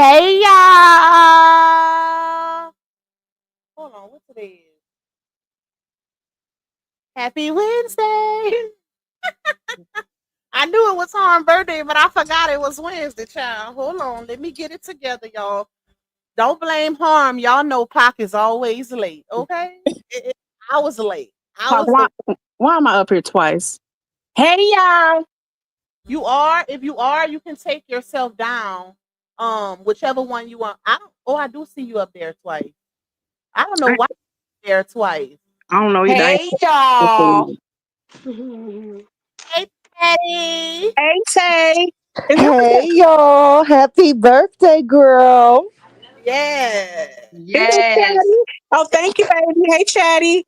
Hey y'all! Hold on, what today is? Happy Wednesday! I knew it was Harm's birthday, but I forgot it was Wednesday, child. Hold on, let me get it together, y'all. Don't blame Harm. Y'all know Pac is always late, okay? I was late. I Talk, was the why am I up here twice? Hey y'all. You are. If you are, you can take yourself down. Whichever one you want. I don't. Oh, I do see you up there twice. I don't know I, why you're there twice. I don't know either. Hey y'all. Hey, Patty. Hey Tay. Is that Hey y'all, happy birthday, girl. Yeah. is that Yes. Chatty? Oh, thank you, baby. Hey Chatty.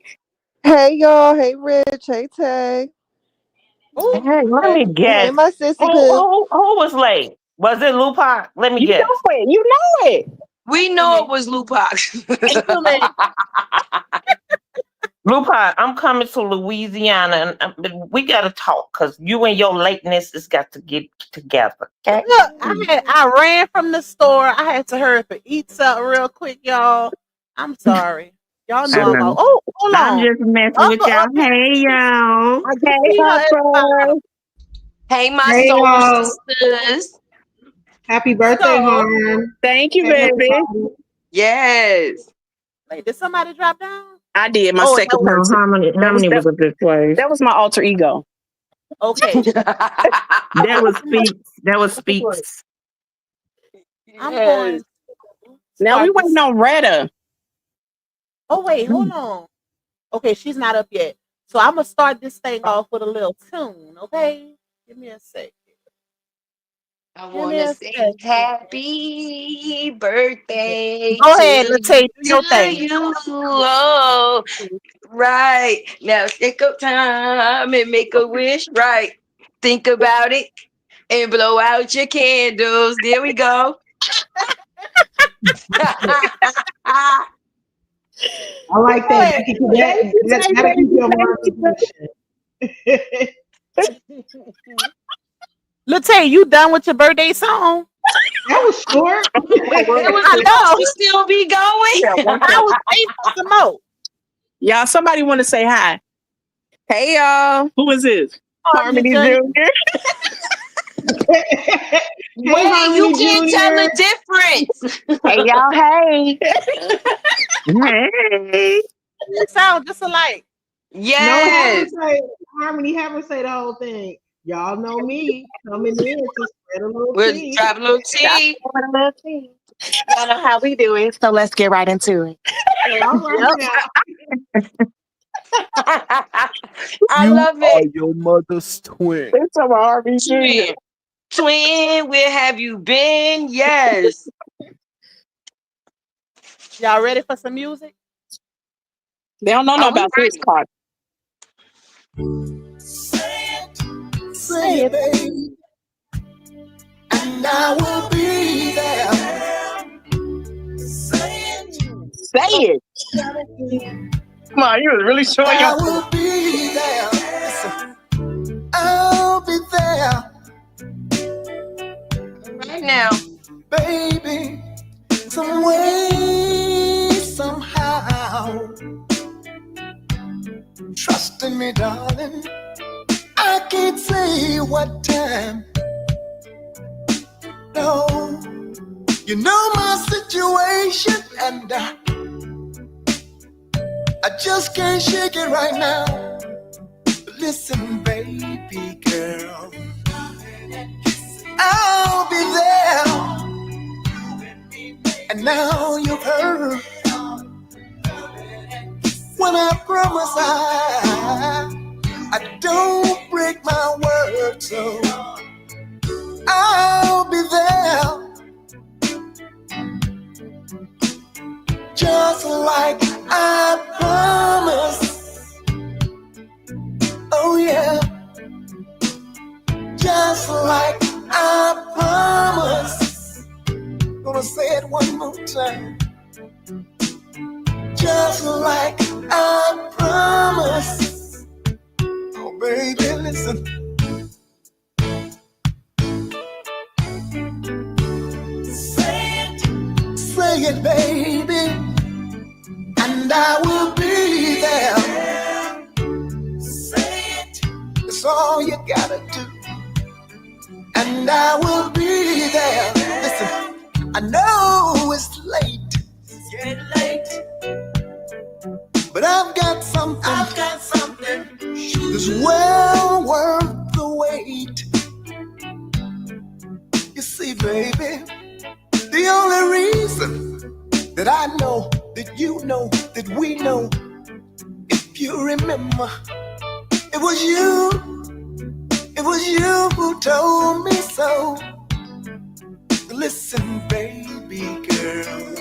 Hey y'all, hey Rich, hey Tay. Oh, Hey, let okay. me Hey guess. my Who sissy poo. who who was late? Was it Lupac? Let me You know guess. it. You know it. We Too know many. it was Lupac. Too many. Lupac, I'm coming to Louisiana, and we gotta talk because you and your lateness has got to get together. Okay. Look, I ran from the store. I had to hurry up and eat something real quick, y'all. I'm sorry. Y'all know I I'm Sure. out. know. Oh, hold I'm on. just messing with Upper, y'all. upper. Hey y'all. I can Hey see her at the bottom. Upper. Hey, my Hey soul y'all, sisters. happy birthday, So, Harm. Thank you, Hey baby. everybody. Yes. wait, did somebody drop down? I did my Oh, that second was No, person. Harmony, That was Harmony that, was a good place. that was my alter ego. okay. That So was speaks. That was speaks. I'm Yes. going to Now we start waiting this. on Retta. Oh, wait, hold on. Okay, she's not up yet. So I'm gonna start this thing off with a little tune. Okay, give me a second. I Give want me to a say second. happy birthday Go ahead, to, let's say do your to thing. you. Oh, right. Now take up time and make a wish. Right. Think about it and blow out your candles. There we go. I like Go that. ahead. Thank you, Tay, That'll keep baby. your Thank you. motivation. Latte, you done with your birthday song? That was short. It was I supposed know. to still be going. I was waiting for some more. Y'all, somebody want to say hi. Hey y'all. Who is this? Harmony Harmony Junior. Jr. Hey Wait, you Harmony can't tell Junior. the difference. Hey y'all. Hey. Hey. They sound just alike. No, Yes. Have her say the whole thing. Y'all know me coming in to spread a little We'll tea. drop a little tea. Y'all know how we do it, so let's get right into it. All right Yep. now. I You love are it. your mother's twin. It's a Harvey Jr. Twin. Twin, where have you been? Yes. Y'all ready for some music? They don't know Are nothing we about this ready? part. Say Say it, it. babe, and I will be there. Say it, Say it. Come on, you was really showing I your. will be there. Listen, I'll be there, Right now. baby. Some way, somehow. Trust in me, darling. I can't say what time. No, you know my situation, and I just can't shake it right now. But listen, baby girl, I'll be there. And now you've heard when I promise I don't break my word. So I'll be there, just like I promised. Oh yeah, just like I promised. Gonna say it one more time. Just like I promised. Oh, baby, listen. Say say it, baby, and I will be there. Say it. That's all you gotta do. And I will be there. Listen, I know it's late. It's getting late. But I've got something. That's well worth the wait. You see, baby, the only reason that I know, that you know, that we know, if you remember, it was you who told me so. Listen, baby girl,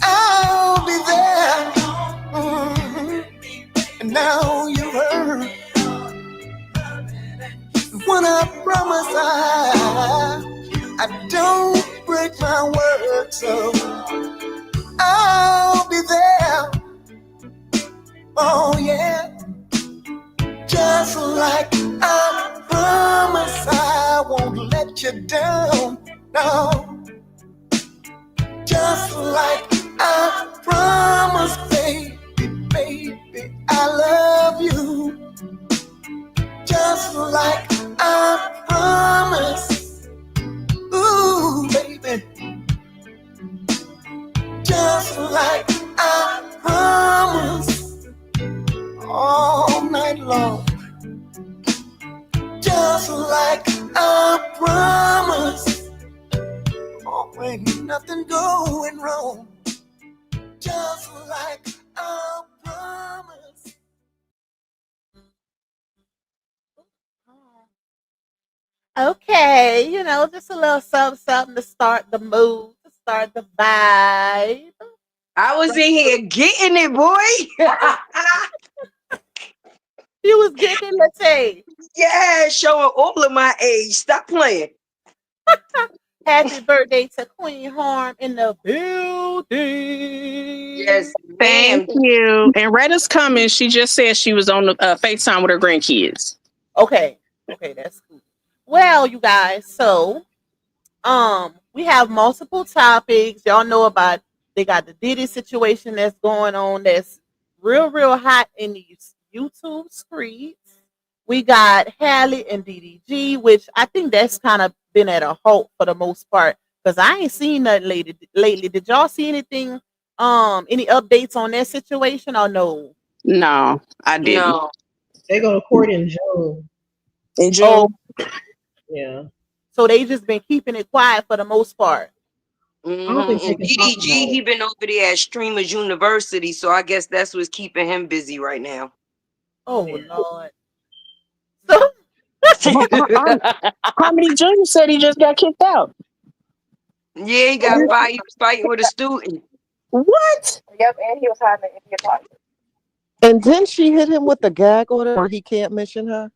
I'll be there. And now you heard when I promise I don't break my word, so I'll be there. Oh yeah, just like I promise I won't let you down. No, just like I promise, baby, I love you. Just like I promise, ooh, baby. Just like I promise, all night long. Just like I promise, oh, ain't nothing going wrong. Just like I promise. Okay, just a little something to start the mood, to start the vibe. I was in here getting it, boy. You was getting it, let's say. Yeah, showing all of my age. Stop playing. Happy birthday to Queen Harm in the building. Yes, Thank ma'am. you. And Retta's coming. She just said she was on the FaceTime with her grandkids. Okay, that's cool. Well, you guys, so we have multiple topics. Y'all know about they got the Diddy situation that's going on that's real hot in these YouTube streets. We got Halle and DDG, which I think that's kind of been at a halt for the most part because I ain't seen nothing lately. Did y'all see anything? Any updates on that situation or no? No, I didn't. No. They go to court in June. In Oh, June. Yeah. so they just been keeping it quiet for the most part. I don't think they And can talk DDG, about he it. been over there at Streamers University, so I guess that's what's keeping him busy right now. Oh Yeah. Lord. So Harmony Jr. said he just got kicked out. Yeah, he got fired. He was fighting with a student. What? Yep, and he was hiding in India closet. And then she hit him with the gag order where he can't mention her.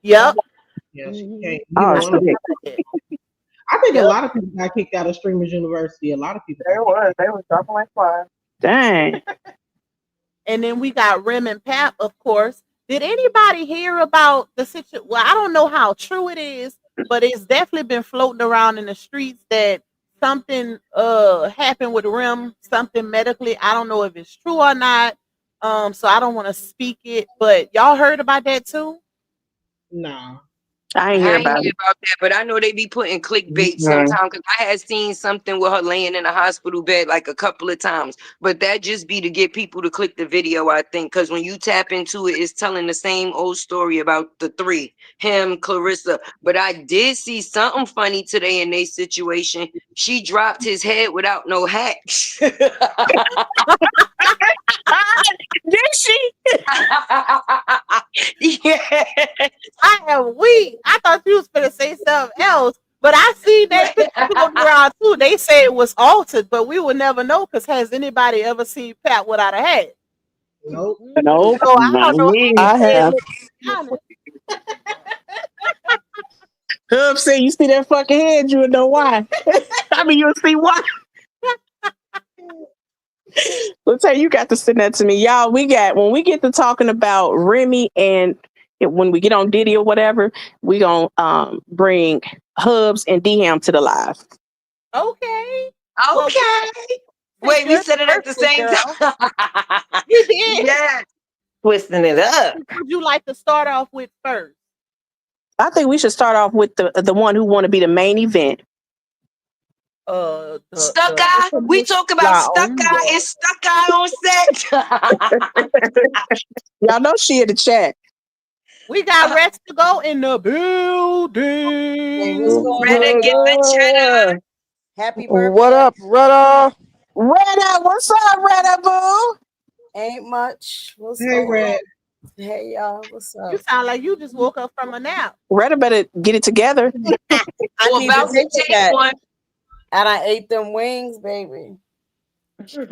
yep. Yeah, she can't. Oh, Neither one of them. shit. I think a Yep. lot of people got kicked out of Streamers University. A lot of people got There kicked was. out. They was dropping like flies. Dang. And then we got Rem and Pap, of course. Did anybody hear about the situation? Well, I don't know how true it is, but it's definitely been floating around in the streets that something happened with Rem, something medically. I don't know if it's true or not. So I don't want to speak it, but y'all heard about that too? Nah. I ain't hear I ain't about hear it. about that, but I know they be putting clickbait Mhm. sometimes because I had seen something with her laying in a hospital bed like a couple of times. But that just be to get people to click the video, I think, because when you tap into it, it's telling the same old story about the three, him, Clarissa. But I did see something funny today in their situation. She dropped his head without no hat. Did she? Yeah. I am weak. I thought you was gonna say something else, but I seen that picture floating around too. They say it was altered, but we would never know because has anybody ever seen Pat without a hat? Nope. No, So I not don't know. me. I I have. honest. Hub said you see that fucking head, you would know why. I mean, you'll see why. Let's say you got to send that to me. Y'all, when we get to talking about Remy and when we get on Diddy or whatever, we gonna bring Hubs and D-Ham to the live. Okay. Well, Okay. since Wait, we you're the said it at the birthday same girl, time. we did. Yes. Twisting it up. Would you like to start off with first? I think we should start off with the one who want to be the main event. Stuck The Eye. We infamous talk about La Stuck Eye Onda. and Stuck Eye on set. Y'all know she in the chat. We got Rex to go in the Hey, what's building. going Better on, get the cheddar. y'all? Happy What birthday. up, Rudolph? Retta, what's up, Retta Boo? Ain't much. What's Hey, going Red. on? Hey, y'all. What's You up? sound like you just woke up from a nap. Retta better get it together I Or need to about to take take that. one. And I ate them wings, baby. with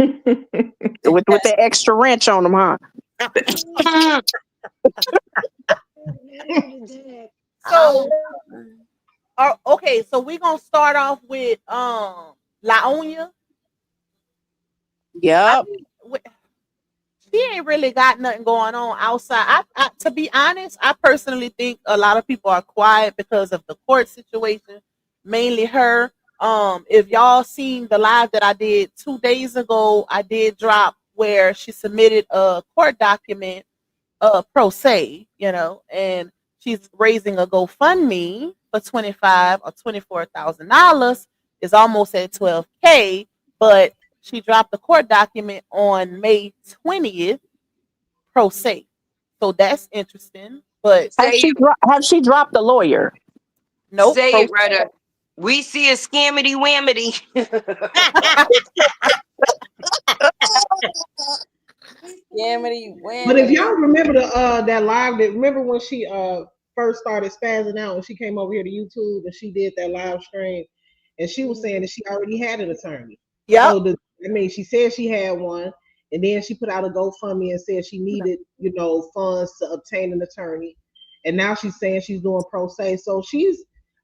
that extra ranch on them, huh? So, okay, so we're gonna start off with La Onya. I Yep. think she ain't really got nothing going on outside. To be honest, I personally think a lot of people are quiet because of the court situation, mainly her. If y'all seen the live that I did 2 days ago, I did drop where she submitted a court document, pro se, and she's raising a GoFundMe for 25 or $24,000. Is almost at 12K, but she dropped the court document on May 20th, pro se. So that's interesting. But Say it. Have she dropped the lawyer? nope, Say pro it, Retta. We see a scammity whammity. Yammity, But if whammity. y'all remember that live, that remember when she first started spazzing out and she came over here to YouTube and she did that live stream and she was saying that she already had an attorney. Yep. So she said she had one, and then she put out a GoFundMe and said she needed, funds to obtain an attorney. And now she's saying she's doing pro se. So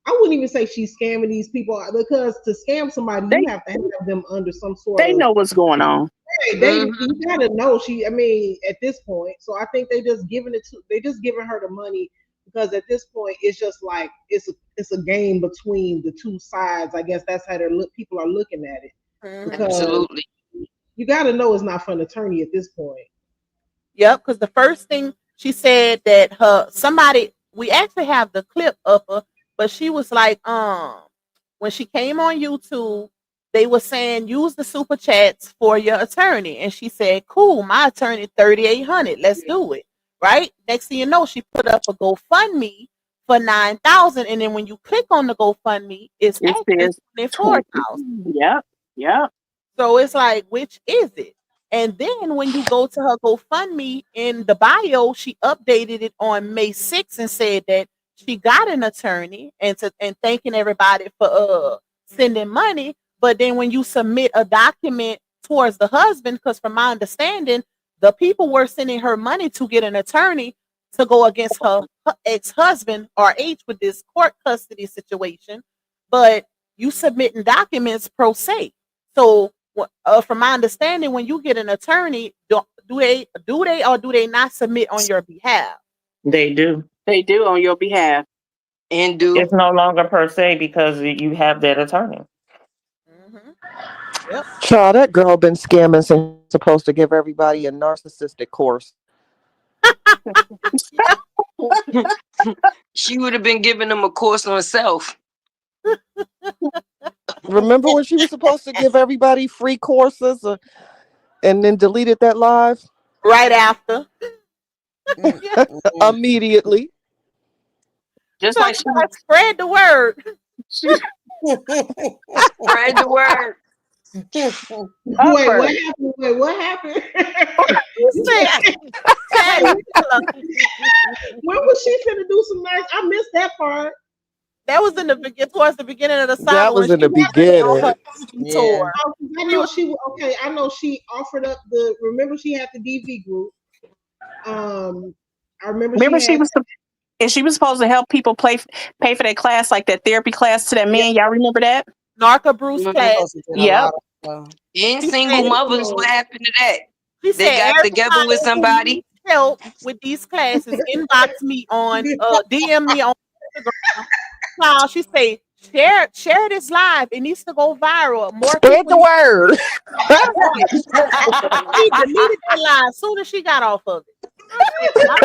I wouldn't even say she's scamming these people, because to scam somebody, you have to have them under some sort They of. know what's going on. You gotta know at this point. So I think they just giving her the money because at this point it's just like it's a game between the two sides. I guess that's how people are looking at it. Because Absolutely. you gotta know it's not for an attorney at this point. Yep, because the first thing she said that we actually have the clip of her, but she was like, when she came on YouTube, they were saying use the super chats for your attorney, and she said, "Cool, my attorney 3,800. Let's do it." Right. Next thing you know, she put up a GoFundMe for 9,000, and then when you click on the GoFundMe, it's It actually says 24,000. Yep. Yep. So it's like, which is it? And then when you go to her GoFundMe in the bio, she updated it on May 6th and said that she got an attorney and thanking everybody for sending money. But then when you submit a document towards the husband, because from my understanding, the people were sending her money to get an attorney to go against her ex-husband or H with this court custody situation. But you submitting documents pro se. So from my understanding, when you get an attorney, do they or do they not submit on your behalf? They do. They do on your behalf. And do. It's no longer per se because you have that attorney. Mm-hmm. Yep. Child, that girl been scamming since she was supposed to give everybody a narcissistic course. She would have been giving them a course on self. Remember when she was supposed to give everybody free courses and then deleted that live? Right after. Yeah. Immediately. Just So like you gotta spread the word. Spread the word. Wait, what happened? Wait, what happened? When was she finna do some nice? I missed that part. That was towards the beginning of the saga. That was when in the she went on her beginning. tour. I know I know she offered up the. Remember, she had the DV group. I remember she was supposed to help people pay for that class, like that therapy class to that man. Y'all remember that? Narca Bruce class. Yep. In single mothers, what happened to that? She They said, got together with somebody. Needs help with these classes, inbox me on DM me on Instagram. Now she share this live. It needs to go viral. More Spread people the word. right. She deleted that live as soon as she got off of it. I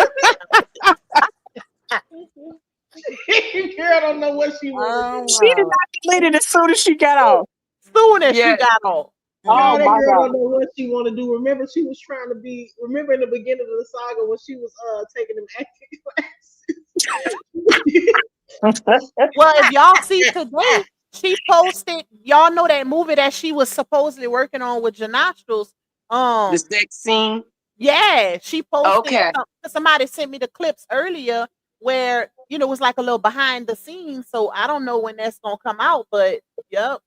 said, Girl don't know what she want to Oh, do. She did wow. not delete it as soon as she got off. soon as she Yes. got off. Oh God, that my girl God. don't know what she want to do. Remember, she was trying to be. Remember in the beginning of the saga when she was taking them acting classes. Well, if y'all see today, she posted. Y'all know that movie that she was supposedly working on with Janostrals. The Um, sex scene. yeah, she posted. Okay. Somebody sent me the clips earlier where it was like a little behind the scenes. So I don't know when that's gonna come out, but yep,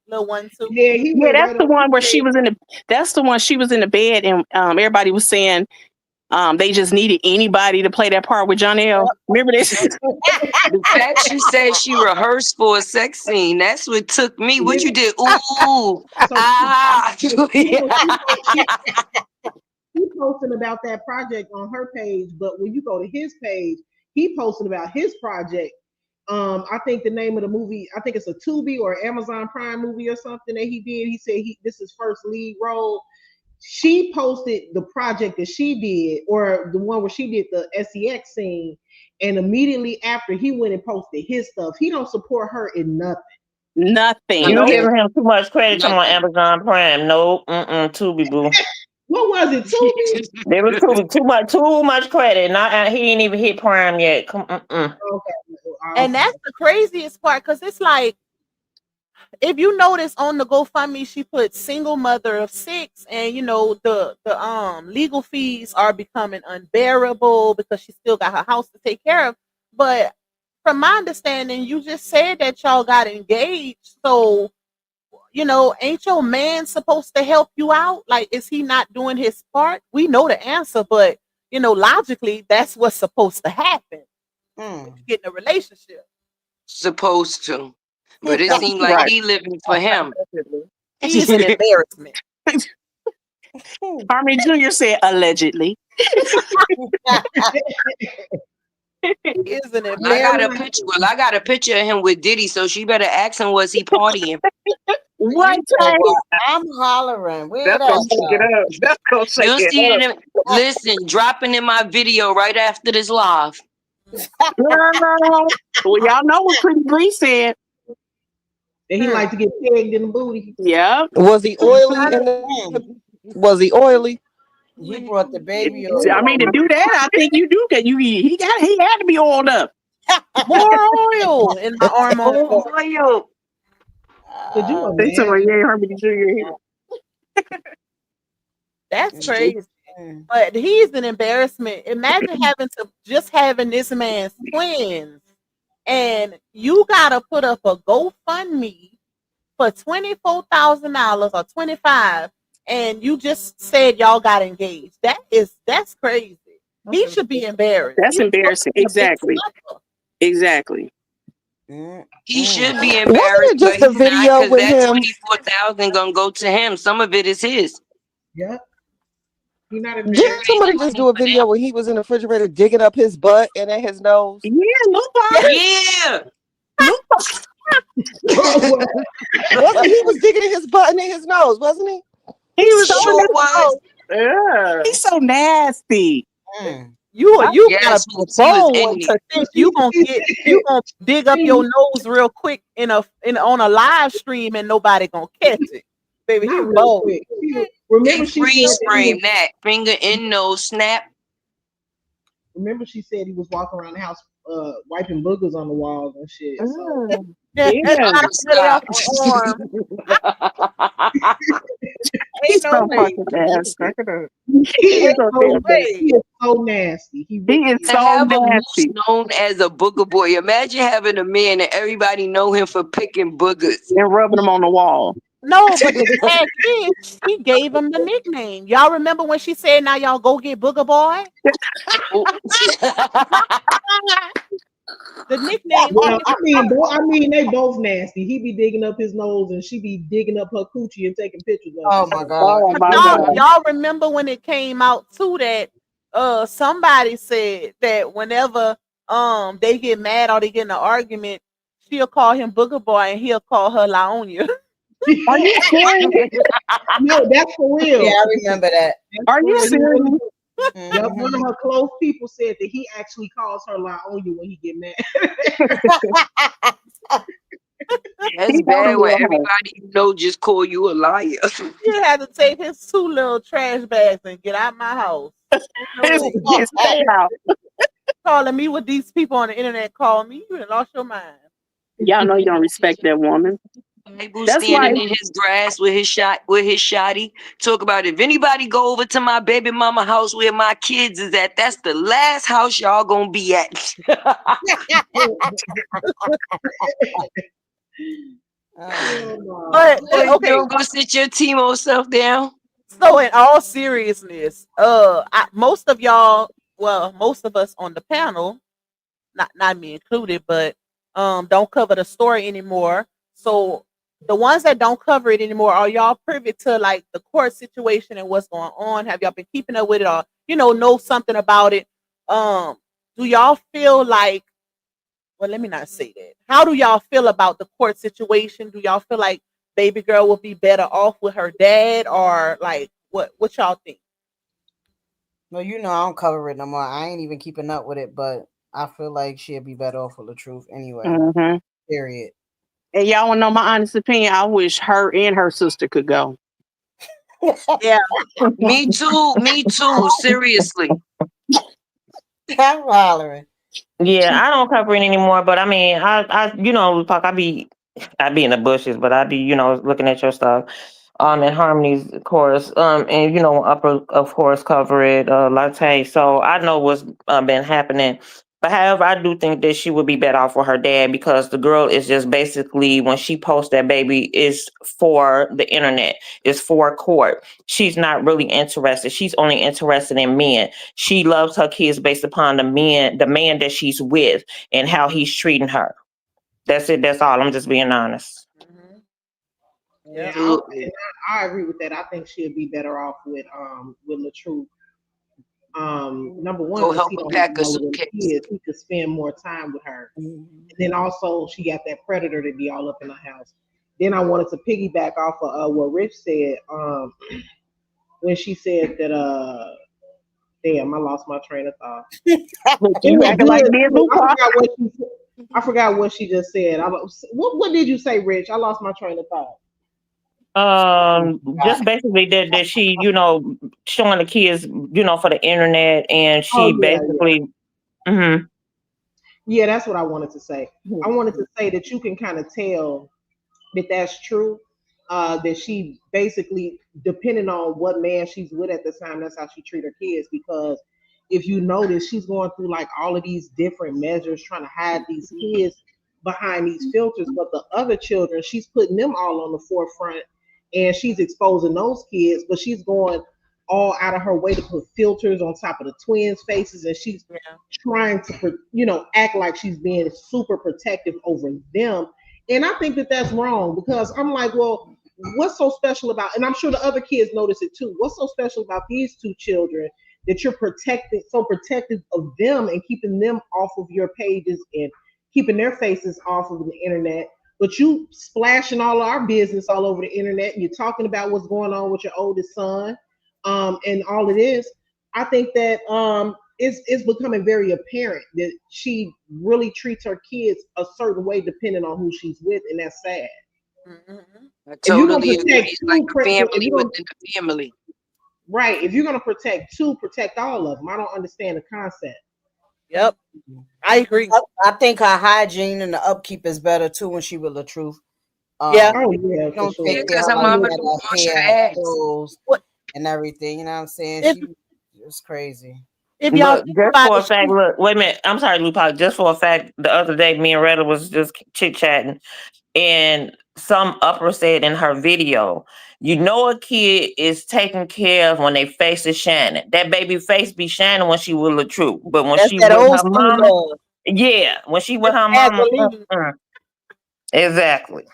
little one too. Yeah, he Yeah, went that's right the on. one where she was in the. That's the one she was in the bed, and everybody was saying they just needed anybody to play that part with John L. Remember this? The fact she said she rehearsed for a sex scene, that's what took me. What you did? Ooh. So Ah. he posting about that project on her page, but when you go to his page, he posting about his project. I think the name of the movie, I think it's a Tubi or Amazon Prime movie or something that he did. He said this is first lead role. She posted the project that she did, or the one where she did the sex scene, and immediately after he went and posted his stuff. He don't support her in nothing. Nothing. You Nothing. giving him too much credit on Nothing. Amazon Prime. Nope. Tubi boo. What was it, Tubi? There was too much credit. Not he ain't even hit Prime yet. Come Okay, And that's the craziest part because it's like if you notice on the GoFundMe, she put single mother of 6, and the legal fees are becoming unbearable because she still got her house to take care of. But from my understanding, you just said that y'all got engaged, so ain't your man supposed to help you out? Like, is he not doing his part? We know the answer, but logically, that's what's supposed to happen. Get in a relationship. Supposed to. But it seemed like Right. he living for him. He is an embarrassment. Harmony Jr. said allegedly. He is an I got a embarrassment. picture. Well, I got a picture of him with Diddy, so she better ask him, was he partying? What? You know what? I'm hollering. Where That's gonna that shake it go? up. That's gonna shake You'll it see it up. in, listen, dropping in my video right after this live. Well, y'all know what Pretty Bree said. And he like to get pegged in the booty. Yep. Was he oily? Was he oily? He brought the baby I mean, to over. do that, I think you do that. He had to be oiled up. More oil in my arm on Oh, board. yo. Could you They told me, imagine? yeah, Harmony Jr. here. That's Mm, crazy. mm. But he's an embarrassment. Imagine having this man's twins, and you gotta put up a GoFundMe for $24,000 or 25, and you just said y'all got engaged. That's crazy. He should be embarrassed. That's He's supposed to embarrassing. be a big Exactly. stepper. Exactly. He should be Wasn't embarrassed, it but just a he's not, video because with that him? 24,000 gonna go to him. Some of it is his. Yeah, he not It Didn't embarrassed. ain't somebody the just money do a for them. video where he was in the refrigerator digging up his butt and at his nose? Yeah, Lupa. Yeah. Lupa. Wasn't he was digging in his butt and in his nose, wasn't he? He He was on sure his was. own. Yeah. He's so nasty. You gotta Yes, be a he was bold in one there. to think you gonna dig up your nose real quick on a live stream and nobody gonna catch it. Baby, he Not real bold. quick. They Remember, she said freeze that frame that. Finger in nose, snap. remember she said he was walking around the house wiping boogers on the walls and shit. So Yeah, Yeah. really off Stop. the arm. He's Ain't no so way. fucking nasty. he He's is so so damn nasty. he is so nasty. He He really is is. To so have a moose nasty. known as a booger boy. Imagine having a man and everybody know him for picking boogers. And rubbing him on the wall. No, but the tag is she gave him the nickname. Y'all remember when she said, "Now y'all go get Booger Boy"? The nickname Well, came. I mean, they both nasty. He be digging up his nose, and she be digging up her coochie and taking pictures of Oh it. my So God. Oh But my y'all, God. y'all remember when it came out too that somebody said that whenever they get mad or they get in an argument, she'll call him Booger Boy and he'll call her Laonia. Are you serious? No, that's for real. Yeah, I remember that. That's Are for you real. He really serious? do. Yep, one of her close people said that he actually calls her La Onya when he get mad. That's He know the bad when real her. everybody you know just call you a liar. He had to take his 2 little trash bags and get out my house. Ain't no His, way. his stay out. Calling me what these people on the internet call me. You done lost your mind. Y'all know you don't respect that woman. Bible That's why standing in his grass with his shotty. Talk about if anybody go over to my baby mama house where my kids is at, that's the last house y'all gonna be at. Hell no. But Boy, you okay, don't go sit your Timo self down. so in all seriousness, most of y'all, well, most of us on the panel, not me included, but don't cover the story anymore. So the ones that don't cover it anymore, are y'all privy to like the court situation and what's going on? Have y'all been keeping up with it, or know something about it? Do y'all feel like, well, let me not say that. How do y'all feel about the court situation? Do y'all feel like baby girl would be better off with her dad, or like what y'all think? No, I don't cover it no more. I ain't even keeping up with it, but I feel like she'd be better off with the truth anyway. hmm Period. And y'all want to know my honest opinion? I wish her and her sister could go. Yeah. Me too. Me too. Seriously. I'm hollering. Yeah, I don't cover it anymore. But I mean, Pac, I be in the bushes, but I be, looking at your stuff. And Harmony's course, and Upper, of course, cover it, Latte. So I know what's been happening. But however, I do think that she would be better off with her dad, because the girl is just basically, when she posts that baby, is for the internet, is for court. She's not really interested. She's only interested in men. She loves her kids based upon the man that she's with and how he's treating her. That's it. That's all. I'm just being honest. Mm-hmm. Yeah. Yeah, Absolutely. I agree with that. I think she'd be better off with LaTruth. Number one, Go because help he her don't have pack a all of them suitcase. kids. He could spend more time with her. And then also she got that predator to be all up in the house. Then I wanted to piggyback off of what Rich said, when she said that damn, I lost my train of thought. But It you was acting like good me and too. Lupa. I forgot what she just said. What did you say, Rich? I lost my train of thought. Just basically that she, showing the kids, for the internet, and Oh she yeah, yeah. basically, hmm Yeah, that's what I wanted to say. I wanted to say that you can kind of tell that that's true. That she basically, depending on what man she's with at the time, that's how she treat her kids. Because if you notice, she's going through like all of these different measures, trying to hide these kids behind these filters. But the other children, she's putting them all on the forefront, and she's exposing those kids. But she's going all out of her way to put filters on top of the twins' faces, and she's Yeah. trying to, act like she's being super protective over them. And I think that that's wrong, because I'm like, well, what's so special about, and I'm sure the other kids notice it too. What's so special about these two children that you're protected, so protective of them and keeping them off of your pages and keeping their faces off of the internet? But you splashing all our business all over the internet, and you're talking about what's going on with your oldest son, and all it is. I think that it's becoming very apparent that she really treats her kids a certain way depending on who she's with, and that's sad. Mm-hmm. I If you're gonna totally agree. protect It's like two, a if family you're gonna within a family. right, if you're gonna protect two, protect all of them. I don't understand the concept. Yep. I agree. I think her hygiene and the upkeep is better too when she with the truth. Yeah. Oh yeah, She for don't Yeah, sure. take care because of her her like mama that, don't her wash hair, her her ass. clothes, What and everything. You know what I'm saying? if It's crazy. y'all Look, think just about for a it? fact, look, wait a minute. I'm sorry, Lupac. Just for a fact, the other day, me and Retta was just chit chatting, and some upper said in her video, a kid is taken care of when they face is shining. That baby face be shining when she with the truth, but when That's she that with old her school mama, love. yeah, when she with That's her mama, Vaseline. exactly.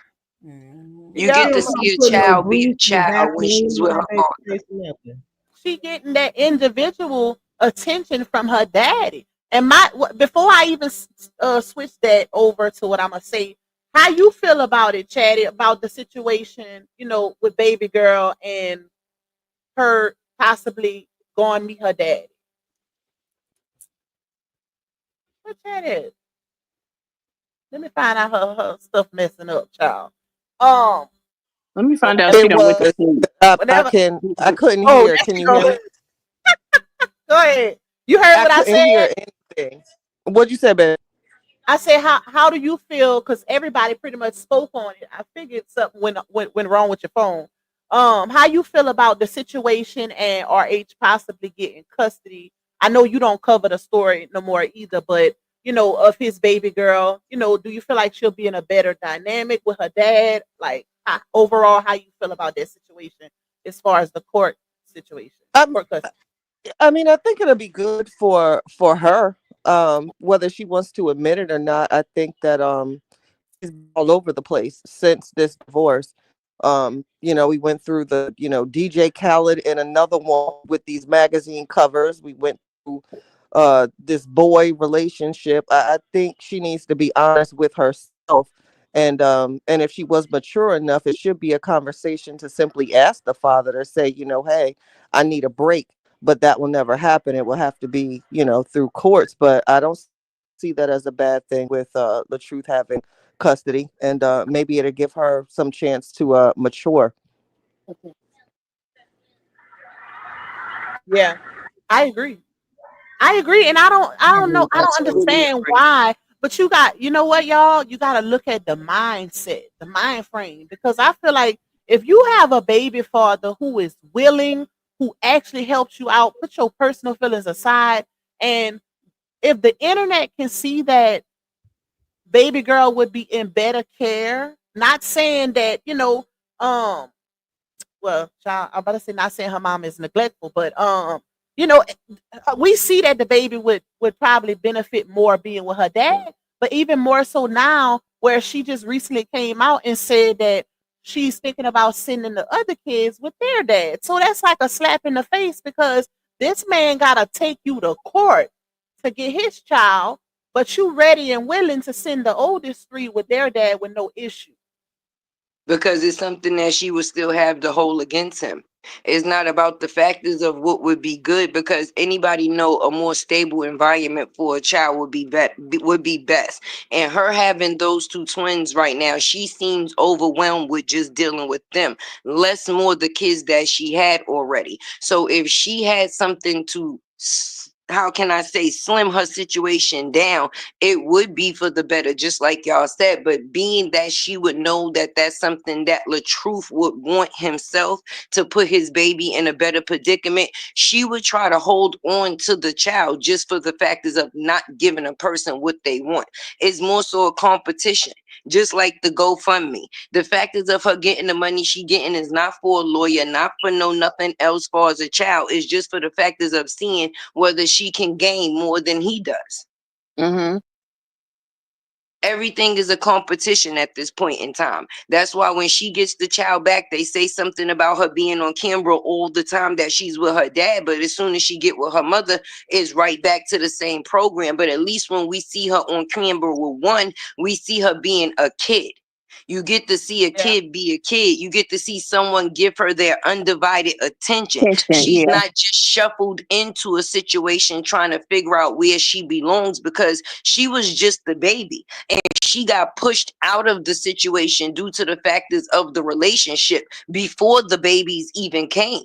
Mhm. She You get Yep. to don't see come a putting no child be a grease and child when she's Vaseline with on her our baby father. face or nothing. She getting that individual attention from her daddy. And before I even switch that over to what I'm gonna say, How you feel about it, Chatty, about the situation, with baby girl and her possibly going to meet her daddy? What Chatty? Let me find out her stuff messing up, child. Um, Let me find out whenever, she It done went to was. sleep. whenever. I couldn't Oh, hear. there Can she you hear go. me? Go ahead. You heard I what I couldn't said? hear anything. What'd you say, babe? I said, how do you feel? Because everybody pretty much spoke on it. I figured something went wrong with your phone. How you feel about the situation and RH possibly getting custody? I know you don't cover the story no more either, but of his baby girl. Do you feel like she'll be in a better dynamic with her dad? Like overall, how you feel about that situation as far as the court situation, Um, court custody? I mean, I think it'll be good for her. Whether she wants to admit it or not, I think that she's been all over the place since this divorce. We went through the DJ Khaled and another one with these magazine covers. We went through this boy relationship. I think she needs to be honest with herself. And if she was mature enough, it should be a conversation to simply ask the father to say, hey, I need a break. But that will never happen. It will have to be, through courts. But I don't see that as a bad thing with the truth having custody, and maybe it'll give her some chance to mature. Yeah, I agree. I agree, and I don't know, I I don't totally understand agree. why. But you know what, y'all? You got to look at the mindset, the mind frame, because I feel like if you have a baby father who is willing, who actually helps you out, put your personal feelings aside, and if the internet can see that baby girl would be in better care, not saying that um well, child, I'm about to say not saying her mom is neglectful, but you know, we see that the baby would probably benefit more being with her dad, but even more so now, where she just recently came out and said that she's thinking about sending the other kids with their dad. So that's like a slap in the face because this man gotta take you to court to get his child, but you ready and willing to send the oldest three with their dad with no issue. Because it's something that she would still have to hold against him. It's not about the factors of what would be good because anybody know a more stable environment for a child would be best. And her having those two twins right now, she seems overwhelmed with just dealing with them, less more the kids that she had already. So if she had something to how can I say slim her situation down, it would be for the better, just like y'all said. But being that she would know that that's something that LaTruth would want himself to put his baby in a better predicament, she would try to hold on to the child just for the factors of not giving a person what they want. It's more so a competition, just like the GoFundMe. The factors of her getting the money she getting is not for a lawyer, not for no nothing else for as a child. It's just for the factors of seeing whether she can gain more than he does. Mm-hmm. Everything is a competition at this point in time. That's why when she gets the child back, they say something about her being on camera all the time that she's with her dad. But as soon as she get with her mother, is right back to the same program. But at least when we see her on camera with one, we see her being a kid. You get to see a Yeah. kid be a kid. You get to see someone give her their undivided attention. Tension, She's yeah. not just shuffled into a situation trying to figure out where she belongs because she was just the baby and she got pushed out of the situation due to the factors of the relationship before the babies even came.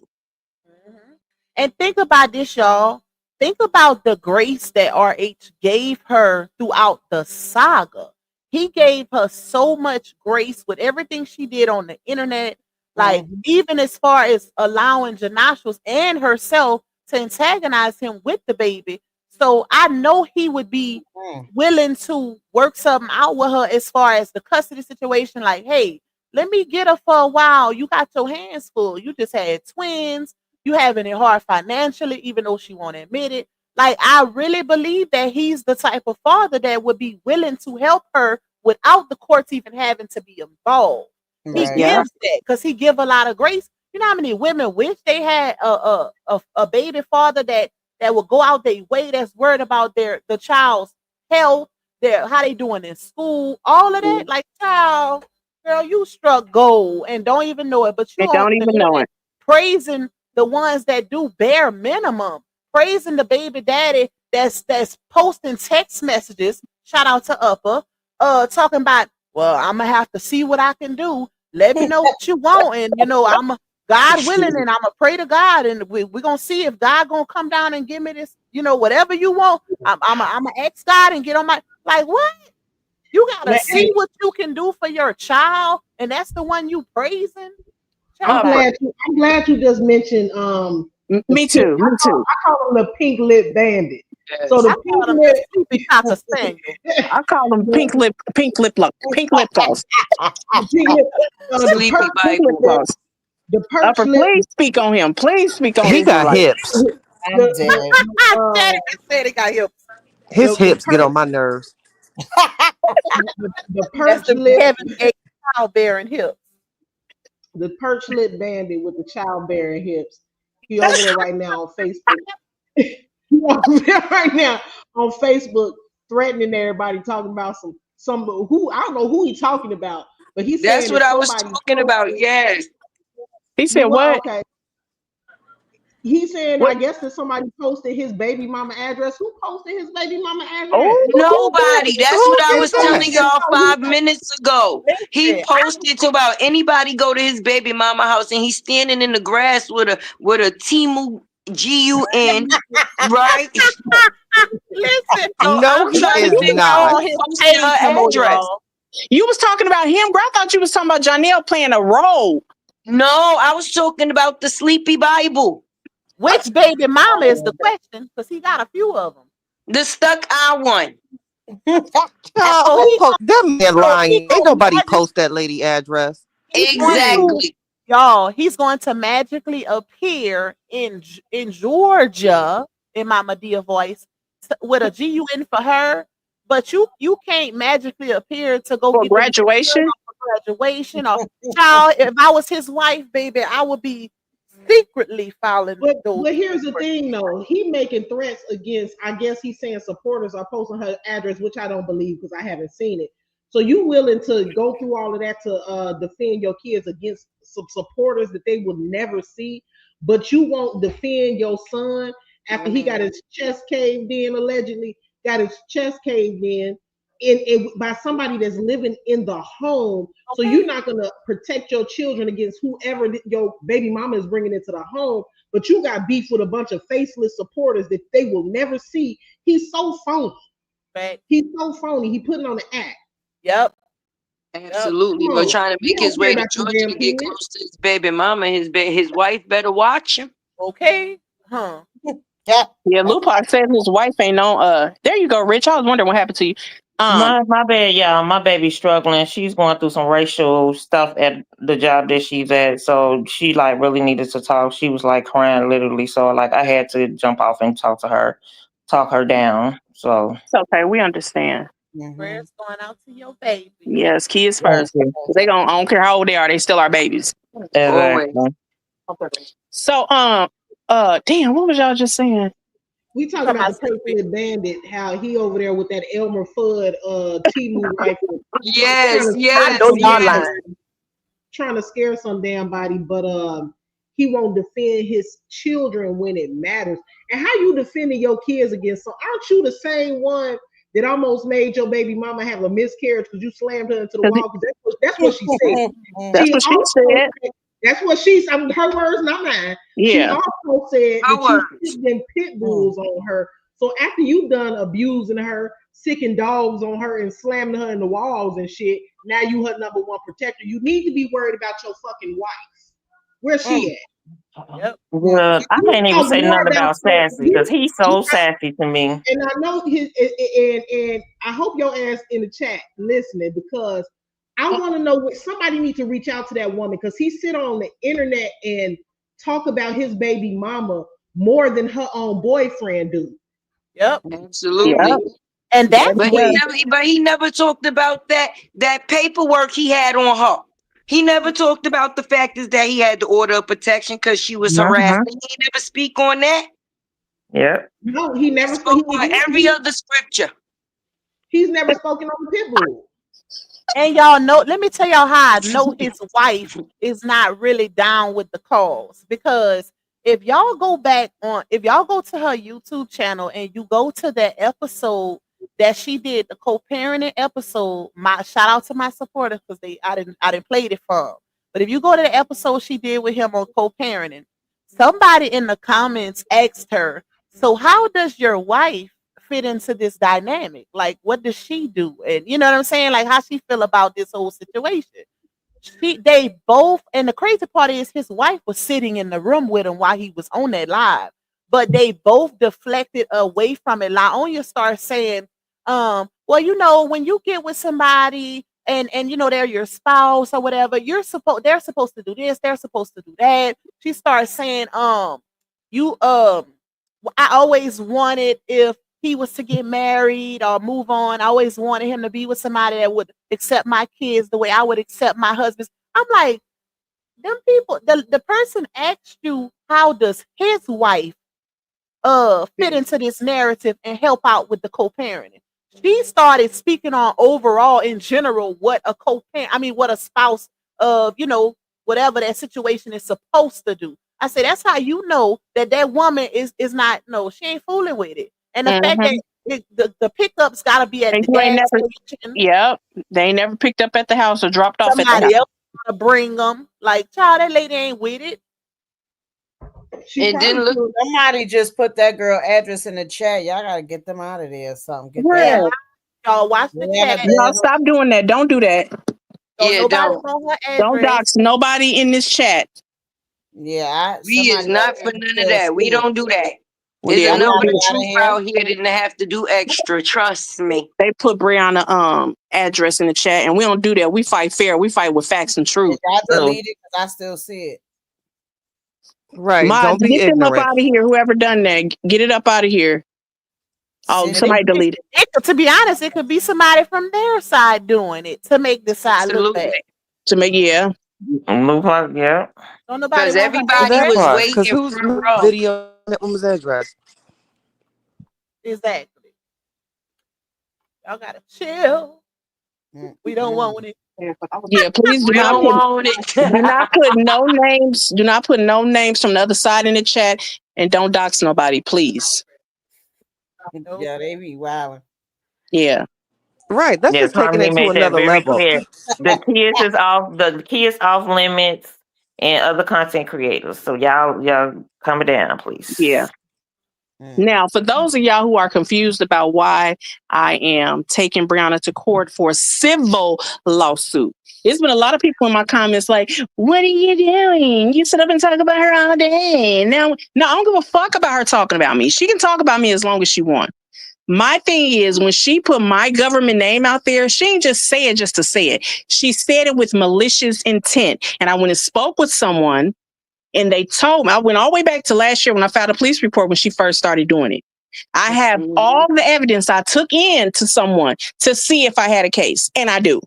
Mhm. And think about this, y'all. Think about the grace that RH gave her throughout the saga. He gave her so much grace with everything she did on the internet, like Mhm. even as far as allowing Janashos and herself to antagonize him with the baby. So I know he would be Mm. willing to work something out with her as far as the custody situation. Like, hey, let me get her for a while. You got your hands full. You just had twins, you having it hard financially, even though she won't admit it. Like, I really believe that he's the type of father that would be willing to help her without the courts even having to be involved. He Right. Yeah. gives that because he give a lot of grace. You know how many women wish they had a baby father that would go out their way, that's worried about the child's health, how they doing in school, all of that. Like, child, girl, you struck gold and don't even know it. But you They on don't the even know internet it. praising the ones that do bare minimum, praising the baby daddy that's posting text messages. Shout out to Upper, talking about, well, I'm gonna have to see what I can do. Let me know what you want, and I'm God willing, and I'm gonna pray to God, and we're gonna see if God gonna come down and give me this, whatever you want. I'm gonna ask God and get on my, like, what? You gotta see Hey, what you can do for your child, and that's the one you praising, I'm child. Uh, glad you. I'm glad you just mentioned the me pink. too. Me too. I call him the pink lip bandit. So I the Yes. pink call them the lip, sleepy cocker spaniel. I call them the, pink lip gloss, the pink lip, the Sleepy perch pink lip Bible. lip, gloss. the perch Upper, lip, please speak on him. Please speak on He got Israelite. hips. I'm dead. Daddy just said he got hips. His the hips get perch on my nerves. the That's perch the lip, Kevin Gates childbearing hips. the perch lip bandit with the childbearing hips. He over there right now on Facebook. He over there right now on Facebook threatening everybody, talking about some who I don't know who he talking about, but he's That's saying what that I was somebody talking about. posted. Yes. He said Well, what? okay. He's saying, I What? guess that somebody posted his baby mama address. Who posted his baby mama address? Oh, who Nobody. That's what Who I did And was so, telling that? and y'all so he 5 minutes ago. He Listen, posted to about anybody go to his baby mama house and he's standing in the grass with a Timu GUN, right? listen. So No, I'm he trying to is figure Go out not. who on his posted page no her more, address. y'all. you was talking about him, girl? I thought you was talking about Janelle playing a role. No, I was talking about the Sleepy Bible, Which baby mama is the question? Because he got a few of them. the stuck eye one. Child, So who post that man he lying? Ain't gonna nobody magic, post that lady address. he's going to, Exactly. y'all. He's going to magically appear in Georgia in my Medea voice with a GUN for her. But you can't magically appear to go For get them graduation. for graduation or child. If I was his wife, baby, I would be secretly filing those but here's the papers. thing though, he making threats against, I guess he's saying supporters are posting her address, which I don't believe because I haven't seen it. So you willing to go through all of that to defend your kids against some supporters that they will never see, but you won't defend your son after he got Mhm. his chest caved in, allegedly got his chest caved in by somebody that's living in the home. So Okay, you're not going to protect your children against whoever your baby mama is bringing into the home, but you got beef with a bunch of faceless supporters that they will never see. He's so phony. right. He's so phony. He putting on the act. Yep. Yep. Absolutely. Come But on. trying to We make don't his care way to about your Georgia damn to get kids. close to his baby mama, his wife better watch him. Okay. Huh. Yeah. Yeah, Lupar said his wife ain't on. There you go, Rich. I was wondering what happened to you. My bad, yeah. My baby's struggling. She's going through some racial stuff at the job that she's at. So she like really needed to talk. She was like crying literally. So like I had to jump off and talk to her, talk her down. So It's okay. We understand. Mhm. Prayers going out to your baby. Yes, kids thank first. you. They don't. I don't care how old they are. They still are babies. Always. Exactly. So damn. What was y'all just saying? We You talking talking about about the sleepy? personal bandit, how he over there with that Elmer Fudd Timu rifle trying Yes, to I scare yes, know y'all yes. lying. somebody, trying to scare some damn body, but he won't defend his children when it matters. And how you defending your kids against? So aren't you the same one that almost made your baby mama have a miscarriage because you slammed her into the 'Cause wall? Because that's what she said. that's She what she also said. said, that's what she's, I mean, her words, not mine. She Yeah. also said Her that you words. sicked them pit bulls on her. So after you done abusing her, sicking dogs on her, and slamming her in the walls and shit, now you her number one protector. You need to be worried about your fucking wife. Where's she at? Yep. Well, I You can't even talk say more nothing about about Sassy because he's so sassy to me. and I know his and I hope your ass in the chat listening because I want to know what somebody needs to reach out to that woman because he sit on the internet and talk about his baby mama more than her own boyfriend do. Yep. Yeah. Absolutely. And that's Yes, But he he what. does. never but he never talked about that paperwork he had on her. He never talked about the fact is that he had the order of protection because she was Mm-hmm. harassing. He never speak on that. Yep. No, he He never. spoke on every other scripture. He's never spoken on the pit bull. And y'all know, let me tell y'all how I know his wife is not really down with the cause. Because if y'all go to her YouTube channel and you go to that episode that she did, the co-parenting episode, my shout out to my supporters because I didn't play it for them. But if you go to the episode she did with him on co-parenting, somebody in the comments asked her, so how does your wife fit into this dynamic? Like, what does she do? And you know what I'm saying? Like, how she feel about this whole situation? They both, and the crazy part is his wife was sitting in the room with him while he was on that live, but they both deflected away from it. Laonya starts saying, well, when you get with somebody and they're your spouse or whatever, they're supposed to do this, they're supposed to do that. She starts saying, you I always wanted, if he was to get married or move on, I always wanted him to be with somebody that would accept my kids the way I would accept my husband's. I'm like, them people, the person asked you, how does his wife fit into this narrative and help out with the co-parenting? She started speaking on overall in general what a co-parent, I mean, what a spouse of, whatever that situation is supposed to do. I said, that's how you know that woman is not, no, she ain't fooling with it. And the fact that the pickups got to be at And the you ain't gas never, station, yep, they ain't never picked up at the house or dropped off at the somebody house. else got to bring them. Like, child, that lady ain't with it. She And then probably look, could. Somebody just put that girl address in the chat. Y'all gotta get them out of there or something. Get Yeah. that. And y'all watch the Rihanna chat. Y'all bad. stop doing that. Don't do that. Don't yeah, nobody don't. know her Don't address. dox nobody in this chat. Yeah, We is somebody not for none of still that. We see it. don't do that. Well, There's yeah, Y'all we enough don't of got do the it that. out of truth here. out here that didn't have to do extra. Trust me. They put Brianna address in the chat, and we don't do that. We fight fair. We fight with facts and truth. Y'all So, delete it because I still see it. Right. Mods, Don't be get them up ignorant. out of here. Whoever done that, get it up out of here. Oh, Send somebody it. delete it. To be honest, it could be somebody from their side doing it to make the side look bad. Absolutely. To make yeah. Look like, yeah. Don't nobody Because want her everybody That address. was part. Because waiting who's front row. video that woman's address? Exactly. Y'all gotta chill. We don't want it. Yeah, please We don't want do it. not put no names. Do not put no names from the other side in the chat, and don't dox nobody, please. Nope. Yeah, they be wilding. Yeah. Right. That's Yes, just taking Harmony it to made that another very level. clear. The kids off limits and other content creators. So y'all calm it down, please. Yeah. Now, for those of y'all who are confused about why I am taking Brianna to court for a civil lawsuit, there's been a lot of people in my comments like, what are you doing? You sit up and talk about her all day. Now, no, I don't give a fuck about her talking about me. She can talk about me as long as she wants. My thing is, when she put my government name out there, she ain't just say it just to say it. She said it with malicious intent. And I went and spoke with someone, and they told me, I went all the way back to last year when I filed a police report when she first started doing it. I have all the evidence I took in to someone to see if I had a case, and I do.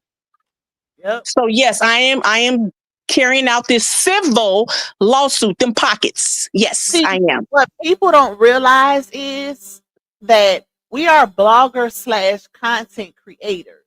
Yep. So yes, I am carrying out this civil lawsuit, them pockets. Yes, See, I am. what people don't realize is that we are bloggers / content creators.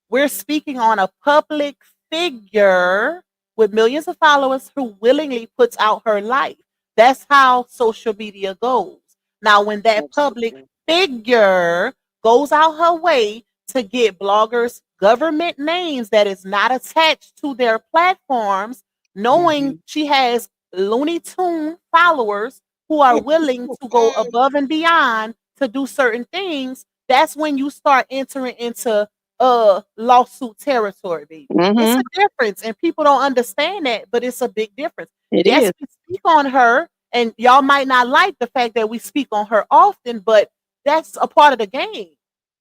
We're speaking on a public figure with millions of followers who willingly puts out her life. That's how social media goes. Now, when that public figure goes out her way to get bloggers' government names that is not attached to their platforms, knowing she has Looney Tune followers who are willing to go above and beyond to do certain things, that's when you start entering into lawsuit territory, baby. It's a difference, and people don't understand that, but it's a big difference. It Yes, is. we speak on her, and y'all might not like the fact that we speak on her often, but that's a part of the game.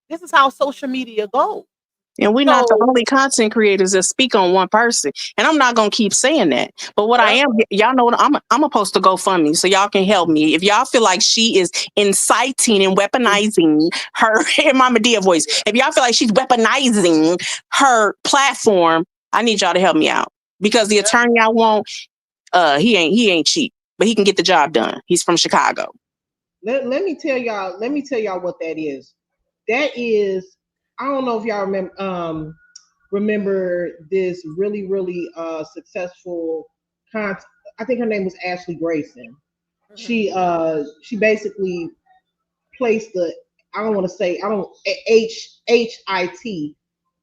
This is how social media goes. And we're not the So, only content creators that speak on one person. And I'm not gonna keep saying that. But what I yeah, am, y'all know what I'm supposed to GoFundMe, so y'all can help me. If y'all feel like she is inciting and weaponizing her in my Medea voice, if y'all feel like she's weaponizing her platform, I need y'all to help me out. Because the attorney I want, he ain't cheap, but he can get the job done. He's from Chicago. Let me tell y'all what that is. That is I don't know if y'all remember this really successful con. I think her name was Ashley Grayson. She basically placed the, I don't want to say, I don't, HIT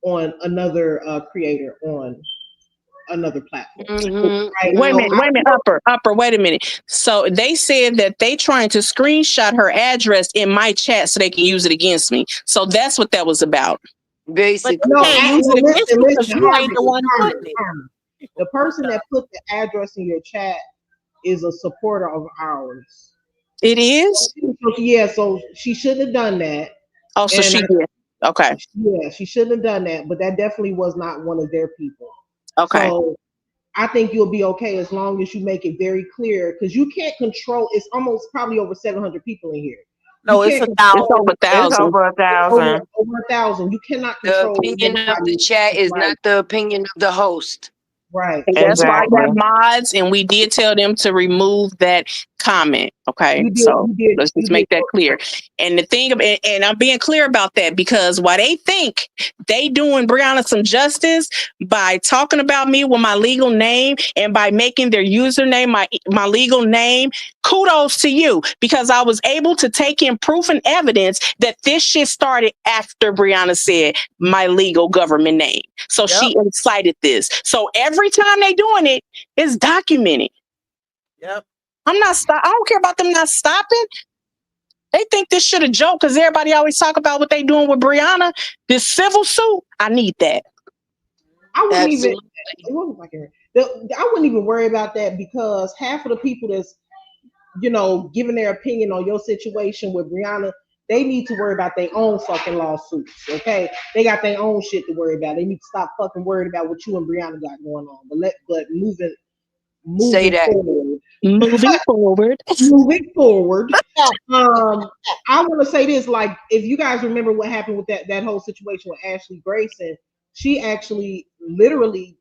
on another creator on another platform. Right. Wait a So minute, upper, wait a minute. So they said that they trying to screenshot her address in my chat so they can use it against me. So that's what that was about. But Basically. they no, can't use no, it against you because listen, you ain't Harmony, the one putting it. Harmony. The person that put the address in your chat is a supporter of ours. It is? So, yeah, so she shouldn't have done that. Oh, so And she did. Okay. yeah, she shouldn't have done that, but that definitely was not one of their people. Okay. So I think you'll be okay as long as you make it very clear, because you can't control. It's almost probably over 700 people in here. No, it's Can't a It's thousand. over It's 1,000. over 1,000. over 1,000. You cannot The control opinion of the everybody. chat is Right, not the opinion of the host. right. And that's why I Exactly. got mods, and we did tell them to remove that comment. Okay, so let's You just did. make that clear. And the thing, and I'm being clear about that because why they think they doing Brianna some justice by talking about me with my legal name and by making their username my legal name. Kudos to you because I was able to take in proof and evidence that this shit started after Brianna said my legal government name. So she incited this. So every time they doing it, it's documented. Yep. I don't care about them not stopping. They think this shit a joke because everybody always talk about what they doing with Brianna. This civil suit, I need that. I wouldn't even. Absolutely. I wouldn't even worry about that because half of the people that's giving their opinion on your situation with Brianna, they need to worry about their own fucking lawsuits. Okay, they got their own shit to worry about. They need to stop fucking worrying about what you and Brianna got going on. But Say moving that. forward, Moving forward. moving forward. I want to say this: like, if you guys remember what happened with that whole situation with Ashley Grayson, she actually literally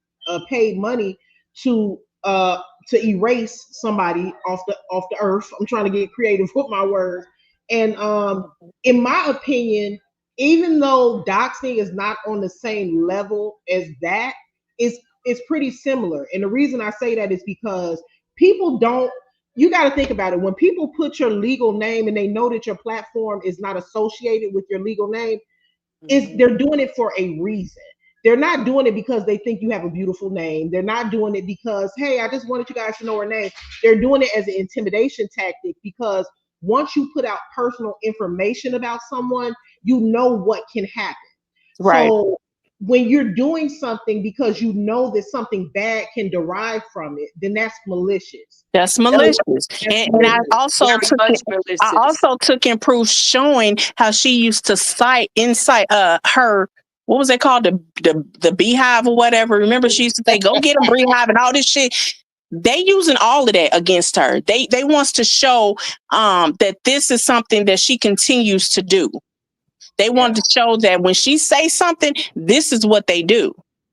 paid money to erase somebody off the earth. I'm trying to get creative with my words, and in my opinion, even though doxing is not on the same level as that, it's pretty similar. And the reason I say that is because people don't, you got to think about it. When people put your legal name and they know that your platform is not associated with your legal name, they're doing it for a reason. They're not doing it because they think you have a beautiful name. They're not doing it because, hey, I just wanted you guys to know her name. They're doing it as an intimidation tactic because once you put out personal information about someone, you know what can happen. Right. So when you're doing something because you know that something bad can derive from it, then that's malicious. That's malicious. And I also took in proof showing how she used to cite her, what was it called? The beehive or whatever. Remember she used to say, go get them beehive and all this shit. They using all of that against her. They wants to show that this is something that she continues to do. They wanted to show that when she say something, this is what they do.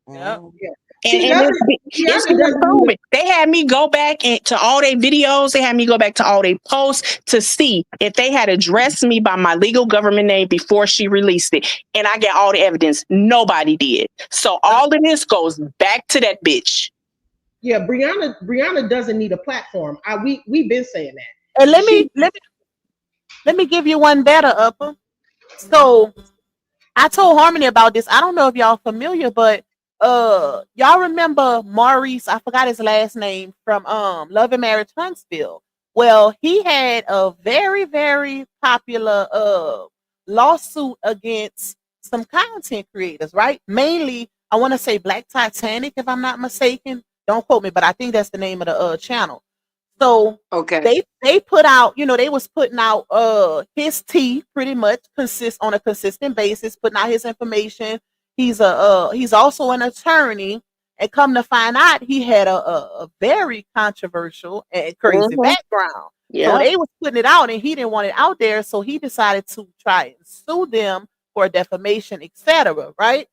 Yep. And it's being proven. They had me go back to all their videos. They had me go back to all their posts to see if they had addressed me by my legal government name before she released it. And I got all the evidence. Nobody did. So all of this goes back to that bitch. Yeah, Brianna doesn't need a platform. We've been saying that. And let me give you one better, Upper. So I told Harmony about this. I don't know if y'all familiar, but y'all remember Maurice, I forgot his last name, from Love and Marriage Huntsville. Well, he had a very, very popular lawsuit against some content creators, right? Mainly, I want to say Black Titanic, if I'm not mistaken. Don't quote me, but I think that's the name of the channel. So they put out, they was putting out his tea pretty much on a consistent basis, putting out his information. He's also an attorney, and come to find out he had a very controversial and crazy background. Yeah. So they was putting it out and he didn't want it out there, so he decided to try and sue them for defamation, etc. Right?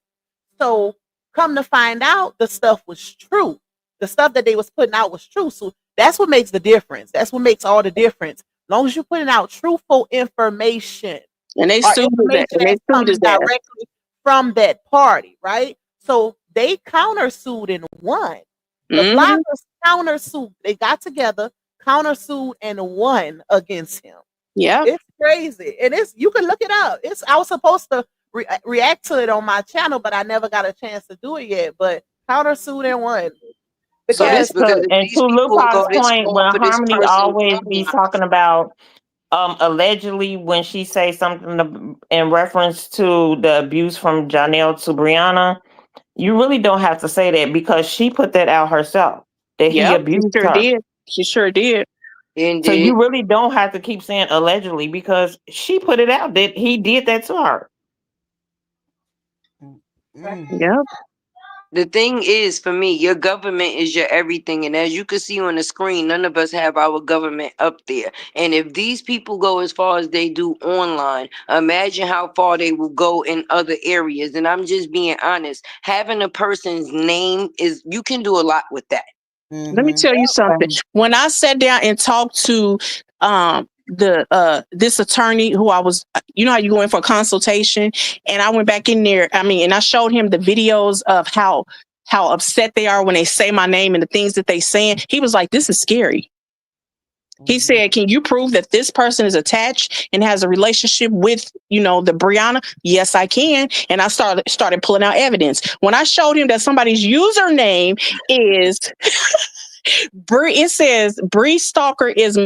So come to find out the stuff was true. The stuff that they was putting out was true. So that's what makes the difference. That's what makes all the difference. As long as you're putting out truthful information. And they sued that. Directly from that party, right? So they countersued and won. The Mm-hmm. bloggers countersued. They got together, countersued, and won against him. Yep. It's crazy, and it's you can look it up. It's I was supposed to react to it on my channel, but I never got a chance to do it yet. But countersued and won So because this because if And these to people go Lupac's this point, far when for this Harmony person always be online, talking about allegedly when she say something in reference to the abuse from Janelle to Brianna, you really don't have to say that because she put that out herself that he Yep. She abused sure her. did. She sure did. So you indeed. really don't have to keep saying allegedly because she put it out that he did that to her. Mm. Yep. The thing is, for me, your government is your everything. And as you can see on the screen, none of us have our government up there. And if these people go as far as they do online, imagine how far they will go in other areas. And I'm just being honest. Having a person's name is, you can do a lot with that. Let me Mm-hmm. tell you something. When I sat down and talked to the this attorney who I was, you know how you go in for a consultation, and I went back in there, and I showed him the videos of how upset they are when they say my name and the things that they saying. He was like, this is scary. He said, can you prove that this person is attached and has a relationship with, the Brianna? Yes, I can. And I started pulling out evidence. When I showed him that somebody's username is it says Bree Stalker is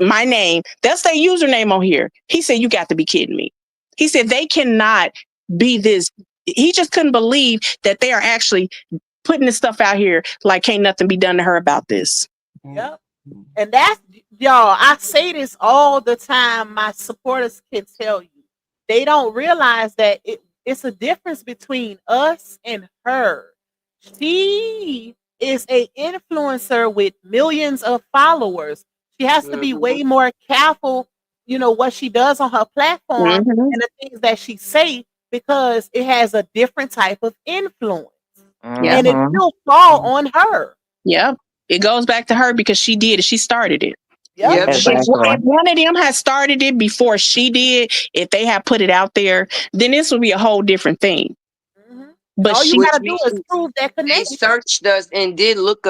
my name. That's their username on here. He said, you got to be kidding me. He said they cannot be this. He just couldn't believe that they are actually putting this stuff out here like can't nothing be done to her about this. Yep. And that's y'all, I say this all the time. My supporters can tell you. They don't realize that it's a difference between us and her. She is a influencer with millions of followers. She has to be way more careful, what she does on her platform Mm-hmm. and the things that she say because it has a different type of influence. Yeah. And it will fall on her. Yep. It goes back to her because she did it. She started it. Yep. Yep, she If one of them had started it before she did, if they had put it out there, then this would be a whole different thing. Mhm. But All you she, which gotta do is means prove that they connection. searched us and did look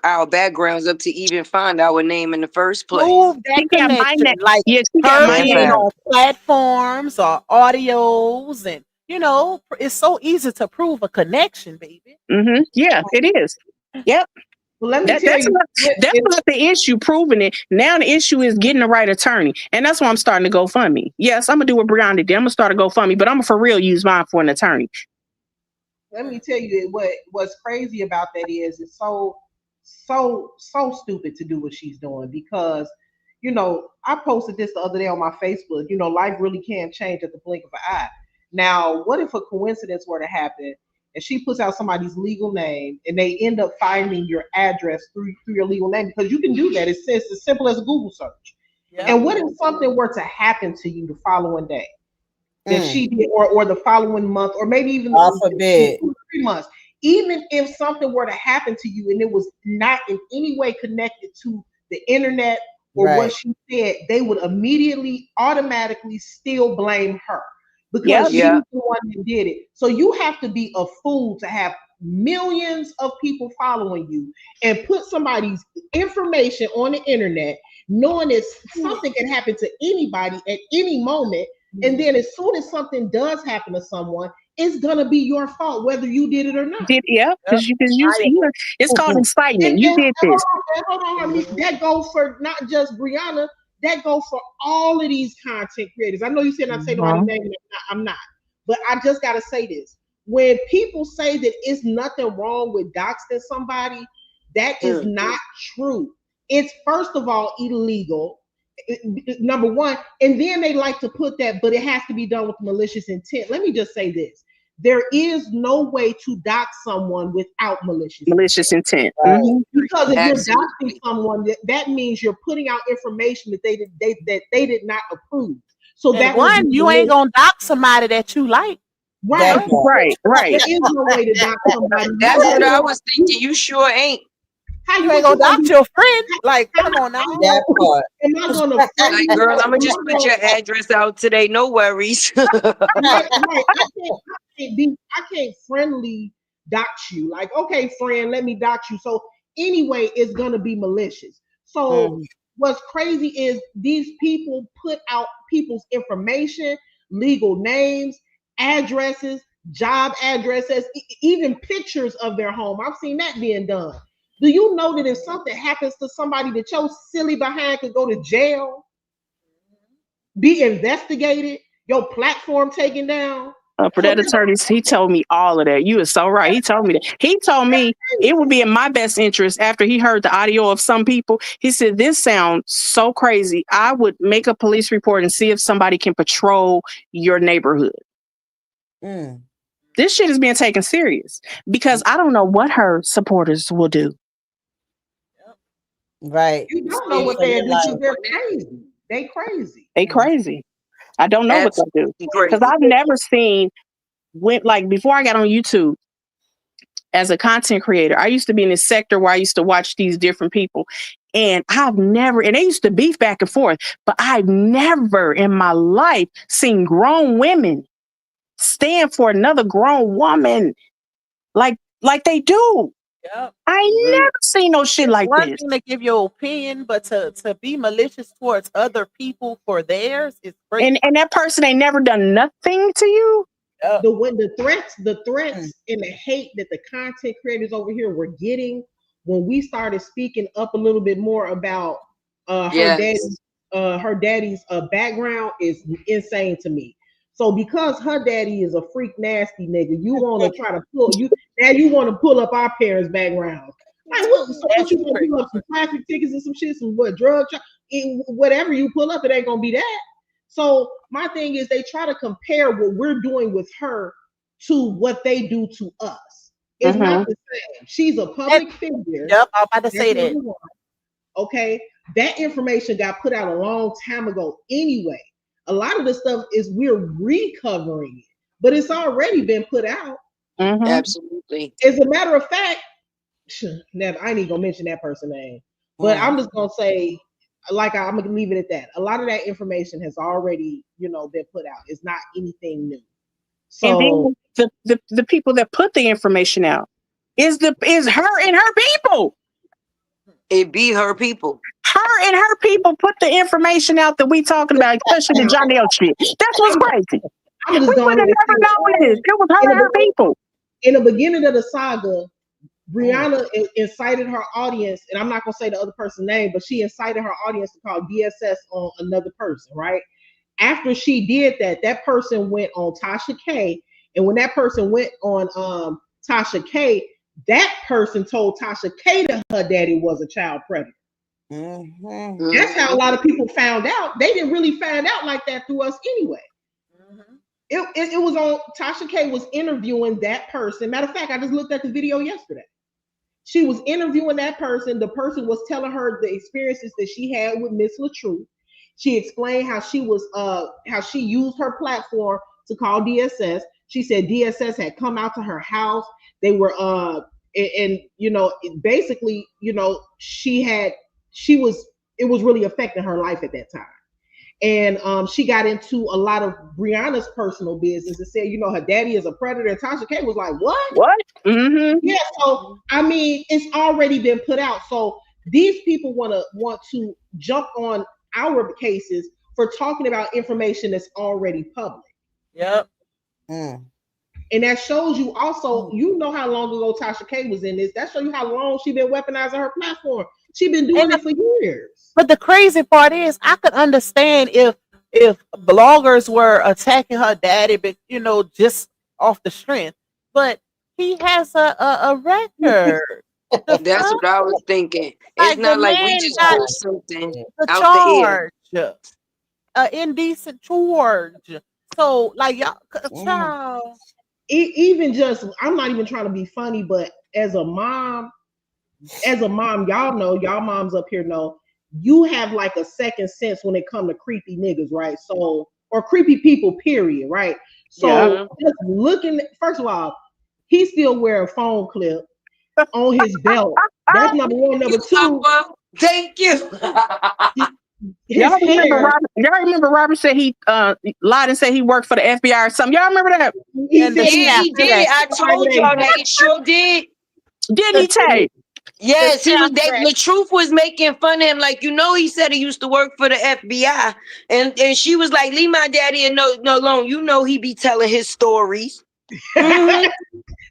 our backgrounds up to even find our name in the first place. Prove that she got my connection, name. like Yeah, she got her my being name. on platforms or audios, and it's so easy to prove a connection, baby. Mm-hmm. Yeah, it is. Yep. Well, let me That, tell that's you, not, that's not the issue, proving it. Now the issue is getting the right attorney. And that's why I'm starting to GoFundMe. Yes, I'm going to do what Brianna did. I'm going to start a GoFundMe, but I'm going to for real use mine for an attorney. let me tell you what's crazy about that is it's so stupid to do what she's doing because I posted this the other day on my Facebook. Life really can change at the blink of an eye. Now, what if a coincidence were to happen and she puts out somebody's legal name and they end up finding your address through your legal name, because you can do that. It's as simple as a Google search. Yep. And what if something were to happen to you the following day that she did, or the following month, or maybe even God forbid. 2 or 3 months? Even if something were to happen to you and it was not in any way connected to the internet or what Right. she said, they would immediately, automatically still blame her because Yep. she's the one that did it. So you have to be a fool to have millions of people following you and put somebody's information on the internet, knowing that something can happen to anybody at any moment. And then as soon as something does happen to someone, it's gonna be your fault whether you did it or not. Yeah, because it's called And, incitement. You and did this. hold on, Harmony. That goes for not just Brianna. That goes for all of these content creators. I know you said not say nobody's name. I'm not. But I just gotta say this. When people say that it's nothing wrong with doxing somebody, that is not true. It's first of all illegal. Number one, and then they like to put that, but it has to be done with malicious intent. Let me just say this: there is no way to dox someone without malicious intent. Right. Mm-hmm. because if Absolutely. you're doxing someone, that means you're putting out information that they did not approve. So And that would one, be you ain't gonna dox somebody that you like. right. That part. Right. There is no way to dox somebody. That's what I was thinking. You sure ain't. How You ain't gonna dox your friend. Like, come on now. That part. Am I gonna Like, girl, I'm gonna just put your address out today. No worries. right. I I can't friendly dox you. Like, okay, friend, let me dox you. So anyway, it's gonna be malicious. So what's crazy is these people put out people's information, legal names, addresses, job addresses, even pictures of their home. I've seen that being done. Do you know that if something happens to somebody, that your silly behind could go to jail, be investigated, your platform taken down? For So that attorney, he told me all of that. You are so right. He told me that. He told me it would be in my best interest after he heard the audio of some people. He said, this sounds so crazy. I would make a police report and see if somebody can patrol your neighborhood. This shit is being taken serious because I don't know what her supporters will do. Right. You don't know what they do because they're crazy. They crazy. They crazy. I don't know what they do. Because Crazy. I've never seen, like before I got on YouTube as a content creator, I used to be in this sector where I used to watch these different people. And I've never, and they used to beef back and forth, but I've never in my life seen grown women stand for another grown woman like they do. Yep. I ain't never seen no shit like One this. thing to give your opinion, but to be malicious towards other people for theirs is great. And that person ain't never done nothing to you. The threats and the hate that the content creators over here were getting when we started speaking up a little bit more about her daddy's background is insane to me. So because her daddy is a freak nasty nigga, you want to try to pull up our parents' backgrounds. Like what you gonna pull up some traffic tickets and some shit, some what whatever you pull up, it ain't gonna be that. So my thing is they try to compare what we're doing with her to what they do to us. It's not the same. She's a public figure. Yep, I'm about to say that. Okay, that information got put out a long time ago anyway. A lot of the stuff is we're recovering it, but it's already been put out. Absolutely. As a matter of fact, never, I ain't even gonna mention that person's name, but I'm just gonna say, like, I'm gonna leave it at that. A lot of that information has already, been put out. It's not anything new. So and then the people that put the information out is her and her people. It be her people. Her and her people put the information out that we talking about, especially the Johnny O shit. That's what's crazy. We would have never known this. It was her and her people. In the beginning of the saga, Brianna incited her audience, and I'm not gonna say the other person's name, but she incited her audience to call DSS on another person, right? After she did that, that person went on Tasha K, and when that person went on Tasha K, that person told Tasha K that her daddy was a child predator. That's how a lot of people found out. They didn't really find out like that through us anyway. It was on, Tasha K was interviewing that person. Matter of fact, I just looked at the video yesterday. She was interviewing that person. The person was telling her the experiences that she had with Miss LaTrue. She explained how she used her platform to call DSS. She said DSS had come out to her house. They were basically, it was really affecting her life at that time. And she got into a lot of Brianna's personal business and said, her daddy is a predator. And Tasha K was like, what? What? Mm-hmm. Yeah, so I mean, it's already been put out. So these people want to jump on our cases for talking about information that's already public. Yep. And that shows you also, how long ago Tasha K was in this. That shows you how long she's been weaponizing her platform. She's been doing it for years. But the crazy part is, I could understand if bloggers were attacking her daddy, but just off the strength. But he has a record. That's what I was thinking. It's not like we just pull something out the air. Indecent charge. So, like, y'all, child. Even just, I'm not even trying to be funny, but as a mom, y'all know, y'all moms up here know, you have like a second sense when it comes to creepy niggas, right? So, or creepy people, period, right? So, just looking, first of all, he still wear a phone clip on his belt. That's number one. Number two, thank you. his hair. Y'all remember Robert said he lied and said he worked for the FBI or something. Y'all remember that? He And the said Yeah, shaft he did. dress. I told y'all that he sure did. Didn't he, Tay? Yes, he was. shaft They, dress. the truth was making fun of him. Like, he said he used to work for the FBI, and she was like, "Leave my daddy alone." He be telling his stories. Mhm.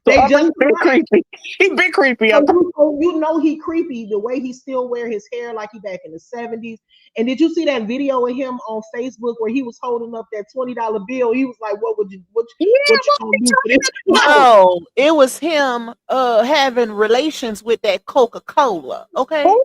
So They just he been creepy. He been creepy. he creepy the way he still wear his hair like he back in the 70s. And did you see that video of him on Facebook where he was holding up that $20 bill? He was like, "What would you Yeah, what you gonna do for this?" No, it was him having relations with that Coca-Cola. Okay. Oh,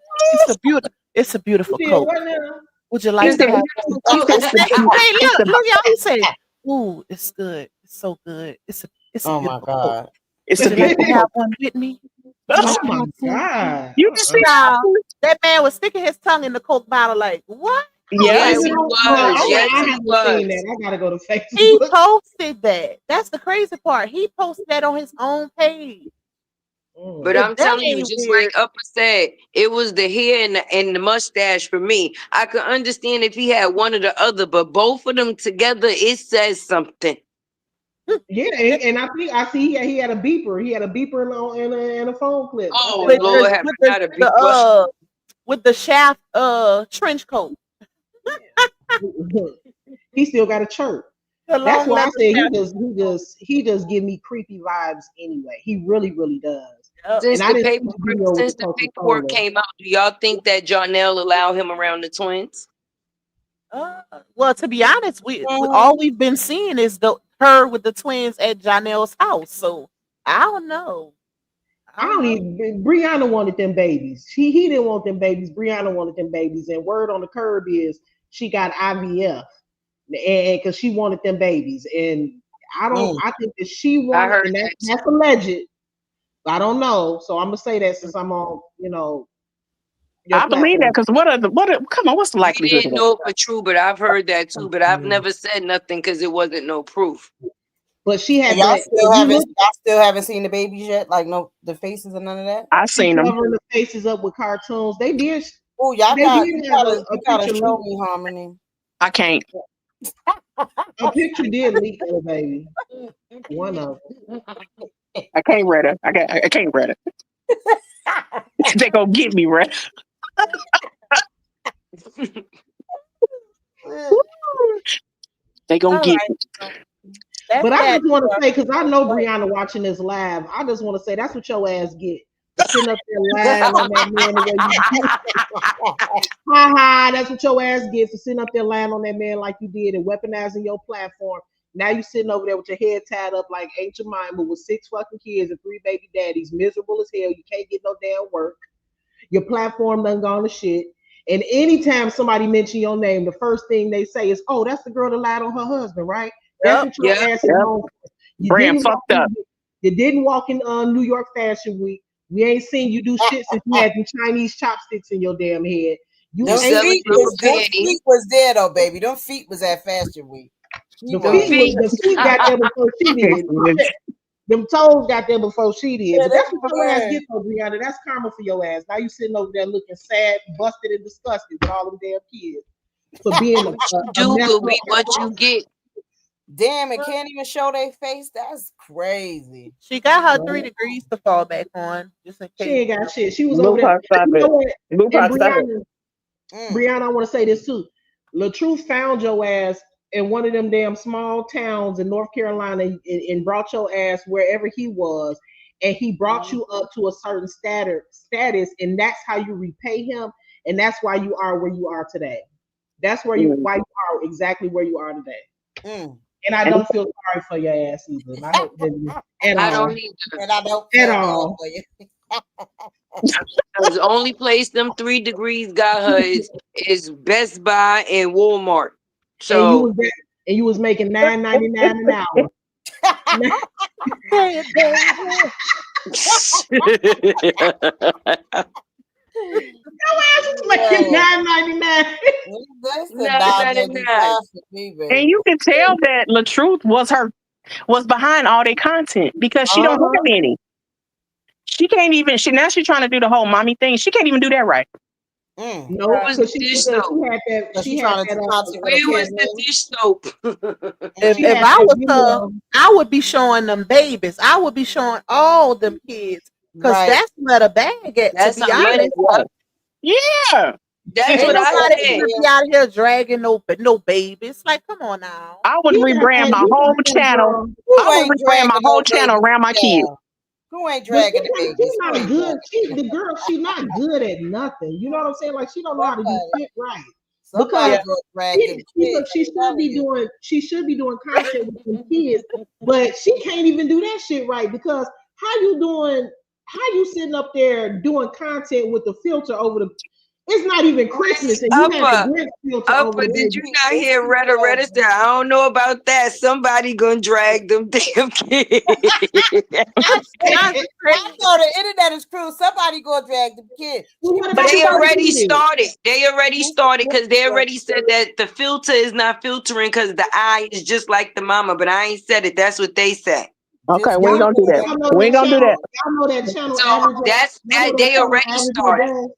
It's a beautiful He did Coke. what now? Would you like It's it's to a the have beautiful one? he coat. said it's the Hey, it's look, the look, y'all. He said, "Ooh, it's good. It's so good. It's a Oh my beautiful Coke. God. it's Would the you like beautiful to have hope. one with me? Would you Oh like to my have two?" God. You can see Now, that man was sticking his tongue in the Coke bottle like, what? I was yes. like, Yes, he what? No, was. Yes, I he haven't seen was. that. I gotta go to He Facebook. posted that. That's the crazy part. He posted that on his own page. But Mm. If I'm that telling you, ain't just like weird, Upper said, it was the hair and the mustache for me. I could understand if he had one or the other, but both of them together, it says something. Yeah, and I think I see he had a beeper. He had a beeper and a phone clip. I Oh said, with "Oh, Lord, the have with I not a big bush? with the shaft trench coat, he still got a chirp." the That's long why I leather said shaft. he just give me creepy vibes anyway. He really, really does. Yep. And I didn't see the video with Since the the Coca paperwork Cola. came out, do y'all think that Jarnell allowed him around the twins? Well, to be honest, we Mhm. all we've been seeing is the her with the twins at Janelle's house. So I don't know. I I don't don't know. even. Brianna wanted them babies. He didn't want them babies. Brianna wanted them babies. And word on the curb is she got IVF, and because she wanted them babies. And I don't. Mm. I think that she I wanted, heard and that that's too. alleged. I don't know. So I'm gonna say that since I'm on, your I believe that platform. because come on, what's the We likelihood of didn't that? know for true, but I've heard that too. But I've never said nothing because it wasn't no proof. But she And had y'all the. still If you haven't look, y'all still haven't seen the babies yet? Like no the faces and none of that? I she seen them. covering the faces up with cartoons. They did. Oh, y'all They got did have you a gotta picture show leak. me Harmony. I can't. A picture did leak of the baby. One of I can't read it. I can't read it. They gonna get me read. They gonna All get right. me. So that's But I that. just want to say, because I know Brianna watching this live, I just want to say that's what your ass get. For sitting up there lying on that man the way you did. Ha ha, that's what your ass gets for sitting up there lying on that man like you did and weaponizing your platform. Now you sitting over there with your head tied up like Aunt Jemima with 6 fucking kids and 3 baby daddies, miserable as hell. You can't get no damn work. Your platform done gone to shit. And anytime somebody mention your name, the first thing they say is, "Oh, that's the girl that lied on her husband, right?" That's Yep. what your Yep. ass is Yep. known for. You Brand didn't walk fucked up. in. You didn't walk in New York Fashion Week. We ain't seen you do shit since you had them Chinese chopsticks in your damn head. You You Them ain't selling feet shit. rubber was them panties. feet was there though, baby. Them feet was at Fashion Week. She The Them know. feet was feet. the feet got there before she did. Them toes got there before she did. Yeah, But that's that's what my your ass man. gets though, Brianna. That's karma for your ass. Now you sitting over there looking sad, busted, and disgusted with all them damn kids for being What a you do, messed but up we what person. you get. Damn, it can't even show their face. That's crazy. She got her Right? 3 degrees to fall back on, just in She case. ain't got shit. She was over there. Lupac, stop You know it. what? And Lupac, stop it. Mm. Brianna, I want to say this too. LaTruth found your ass in one of them damn small towns in North Carolina and brought your ass wherever he was. And he brought you up to a certain status, and that's how you repay him. And that's why you are where you are today. That's Mm. why you are exactly where you are today. Mm. And I And don't feel sorry for your ass either. And I hope that at I don't all. either. And I don't At feel bad all. for you. Because the only place them 3 degrees got her is Best Buy and Walmart. And you So was there, and you was making $9.99 an hour. Say it, baby. Ass was making Yo, $9.99. that's the nine ninety nine. 9.95 for me, you baby. can tell that LaTruth was behind all their content because she don't Uh-huh. have any. She can't even. She's trying to do the whole mommy thing. She can't even do that right. No, was because the she dish did that. soap? She had that. She She had trying to that. content with Where a was kid, the maybe. dish soap? She If had I that was her, video. I would be showing them babies. I would be showing all them kids. Cause Right. that's where the bag at, to That's be her money. honest. Yep. Yeah. That's Ain't what I nobody said. gonna be out here dragging no babies. Like, come on now. I would He got rebrand that. my He whole got that channel. girl. Who I would ain't rebrand my dragging whole no channel babies? around my kids. Yeah. Who ain't But dragging the babies? she's Who not ain't doing good. The girl, she's not good at nothing. You know what I'm saying? Like she don't know how to do somebody? shit right. Somebody Because Yeah. go drag them kids. she I'm should telling be you. doing content with them kids, but she can't even do that shit right because how you sitting up there doing content with the filter over the it's not even Christmas and you had the Upper, Grinch filter over the did you baby. not It's hear Retta people. Retta say, I don't know about that. Somebody gonna drag them damn kids. Not I know the internet is cruel. Somebody go drag them kids. Well, She what was about just the They telling already babysitter? started. They already started because they already said that the filter is not filtering because the eye is just like the mama. But I ain't said it. That's what they said. Okay, just we ain't gonna do that. Y'all know We ain't that gonna do channel. that. Y'all know that channel So average. that's Y'all know that that they channel already average your started best.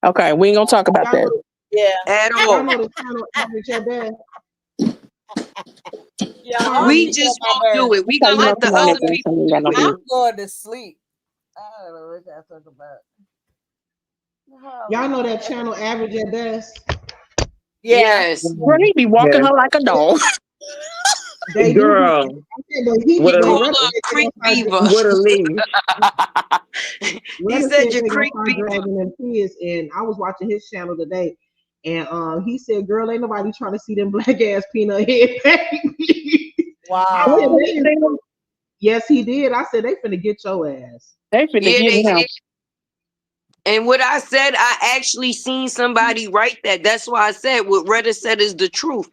Okay, we ain't gonna talk about Y'all that. know, yeah. at y'all all. know the channel average your best. yeah, We Harmony Harmony. get on just my won't do nerves. it. We Okay, gonna you know, let I'm the come on, going other nigga. to people You ain't got no do it. I'm beef. going to sleep. I don't know what y'all talking about. Y'all know that channel average at best. Yeah. Yes. Girl, he be walking Yeah. her like a dog. They do be Girl, okay, but he what He but a called Reddit her said a they creek gonna start beaver. what a leave. He Reddit said said you're they gonna creek start beaver. dragging them kids and I was watching his channel today and he said, girl, ain't nobody trying to see them black ass peanut head babies. I What said, Wow. did he man, say? yes, he did. I said they finna get your ass. They finna Yeah, get they him. did. And what I said, I actually seen somebody write that. That's why I said what Reddit said is the truth.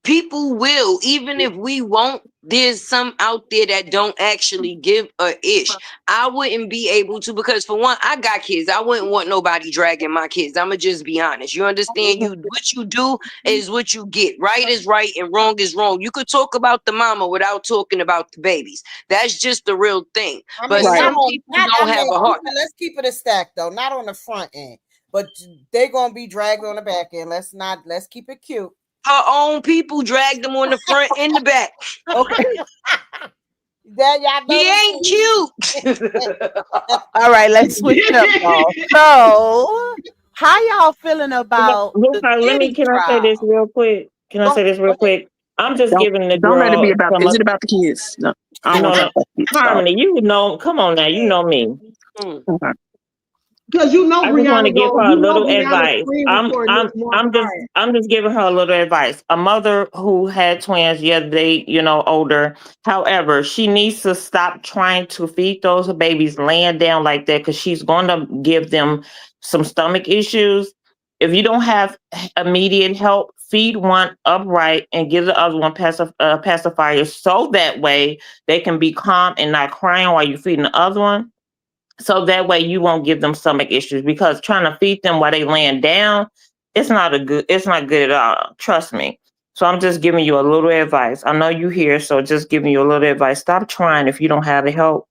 People will, even if we won't, there's some out there that don't actually give a ish. I wouldn't be able to because for one, I got kids. I wouldn't want nobody dragging my kids. I'ma just be honest. You understand? You what you do is what you get. Right is right and wrong is wrong. You could talk about the mama without talking about the babies. That's just the real thing. I But mean, Right. not some on, people not. I don't have mean, a heart. let's keep it a stack though. Not on the front end, but they gonna be dragged on the back end. Let's keep it cute. Her own people drag them on the front and the back. Okay. That y'all know He the ain't cute. All right, let's switch it up, y'all. So, how y'all feeling about the Let me, Diddy can I say trial? this real quick? Can I Go, say this go real ahead. quick? I'm just Don't giving the don't let it be girl about. some, Is it about the kids? No, I don't no, want to no, talk about the kids. So, Harmony, you know, come on now, you know me. Mm. okay. Because I just want to give her a You know little Brianna advice. screen recording this one part. I'm just giving her a little advice. A mother who had twins, yeah, they, older. However, she needs to stop trying to feed those babies laying down like that because she's going to give them some stomach issues. If you don't have immediate help, feed one upright and give the other one pacifier so that way they can be calm and not crying while you're feeding the other one, so that way you won't give them stomach issues, because trying to feed them while they laying down, it's not good at all. Trust me. So I'm just giving you a little advice. I know you here, so just giving you a little advice. Stop trying if you don't have the help.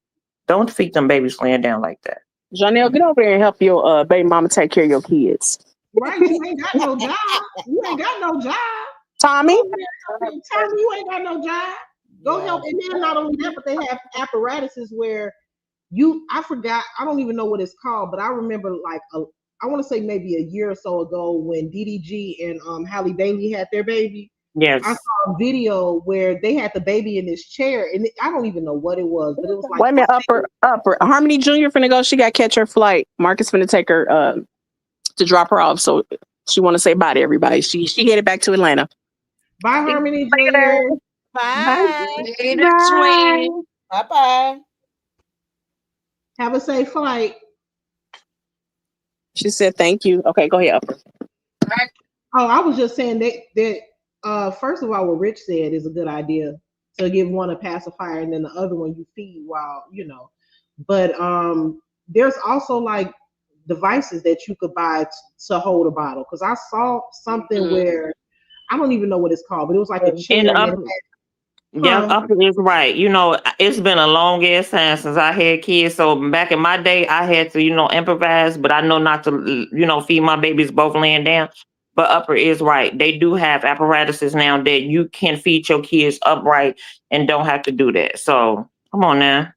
Don't feed them babies laying down like that. Janelle, get over there and help your baby mama take care of your kids. Right, you ain't got no job. You ain't got no job. Go Tommy, over there and help him. Tell me you ain't got no job. Go Yeah. help. And then not only that, but they have apparatuses where I forgot, I don't even know what it's called, but I remember I want to say maybe a year or so ago when DDG and Halle Bailey had their baby. I Yes. saw a video where they had the baby in this chair, and I don't even know what it was, but it was like wait a minute, upper. Harmony Jr. finna go. She got to catch her flight. Marcus finna take her to drop her off. So she want to say bye to everybody. She headed back to Atlanta. Bye, See you Harmony later. Jr. Bye. Bye. Later, Bye. twin. Bye bye. Have a safe flight. She said thank you. Okay, go ahead, upper. Oh, I was just saying that first of all, what Rich said is a good idea to give one a pacifier and then the other one you feed while But there's also like devices that you could buy to hold a bottle. Because I saw something Mhm. where I don't even know what it's called, but it was like a And chair and it had Yep, Huh? Upper is right. It's been a long ass time since I had kids. So back in my day, I had to, improvise, but I know not to, feed my babies both laying down. But Upper is right. They do have apparatuses now that you can feed your kids upright and don't have to do that. So come on now.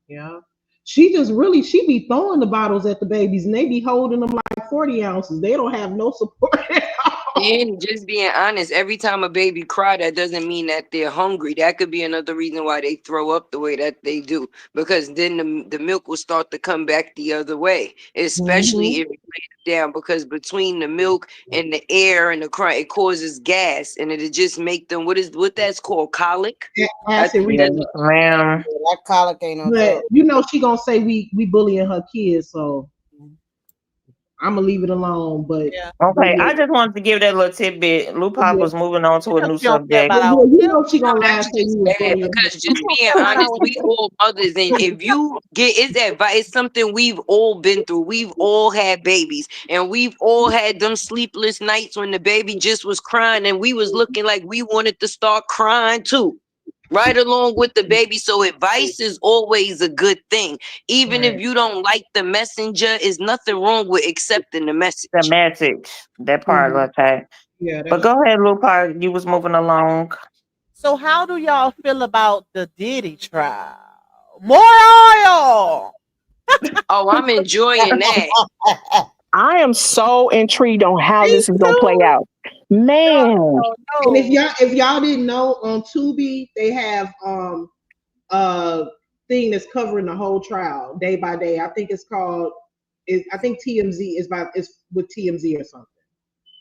Yeah. She be throwing the bottles at the babies and they be holding them like 40 ounces. They don't have no support at all. And just being honest, every time a baby cry, that doesn't mean that they're hungry. That could be another reason why they throw up the way that they do, because then the milk will start to come back the other way, especially Mm-hmm. if you lay it down, because between the milk and the air and the cry, it causes gas, and it'll just make them what that's called, colic. I Acid think Yeah, reflux. that's ma'am. That colic ain't no But joke. she gonna say we bullying her kids, so I'm gonna leave it alone. Yeah. But Okay, yeah, I just wanted to give that little tidbit. Lou Pop yeah, was moving on to a Because new you don't care subject. about but our yeah, children. she gonna lie and that's say just we was bad, bullying her because You just kids. don't being care about honest, our we children. all mothers, and if you get it's advice, it's something we've all been through. We've all had babies, and we've all had them sleepless nights when the baby just was crying and we was looking like we wanted to start crying too, right along with the baby. So advice is always a good thing, even if Right. you don't like the messenger. Is nothing wrong with accepting the The message. message, that part, Mhm. okay. Yeah, But that's go ahead, Lou Pop. You was moving along. So how do y'all feel about the Diddy trial? More oil. Oh, I'm enjoying that. I am so intrigued on how Me this is going to play too. out. Man, Oh and if no. y'all didn't know, on Tubi they have uh thing that's covering the whole trial day by day. I think it's called I think TMZ is with TMZ or something.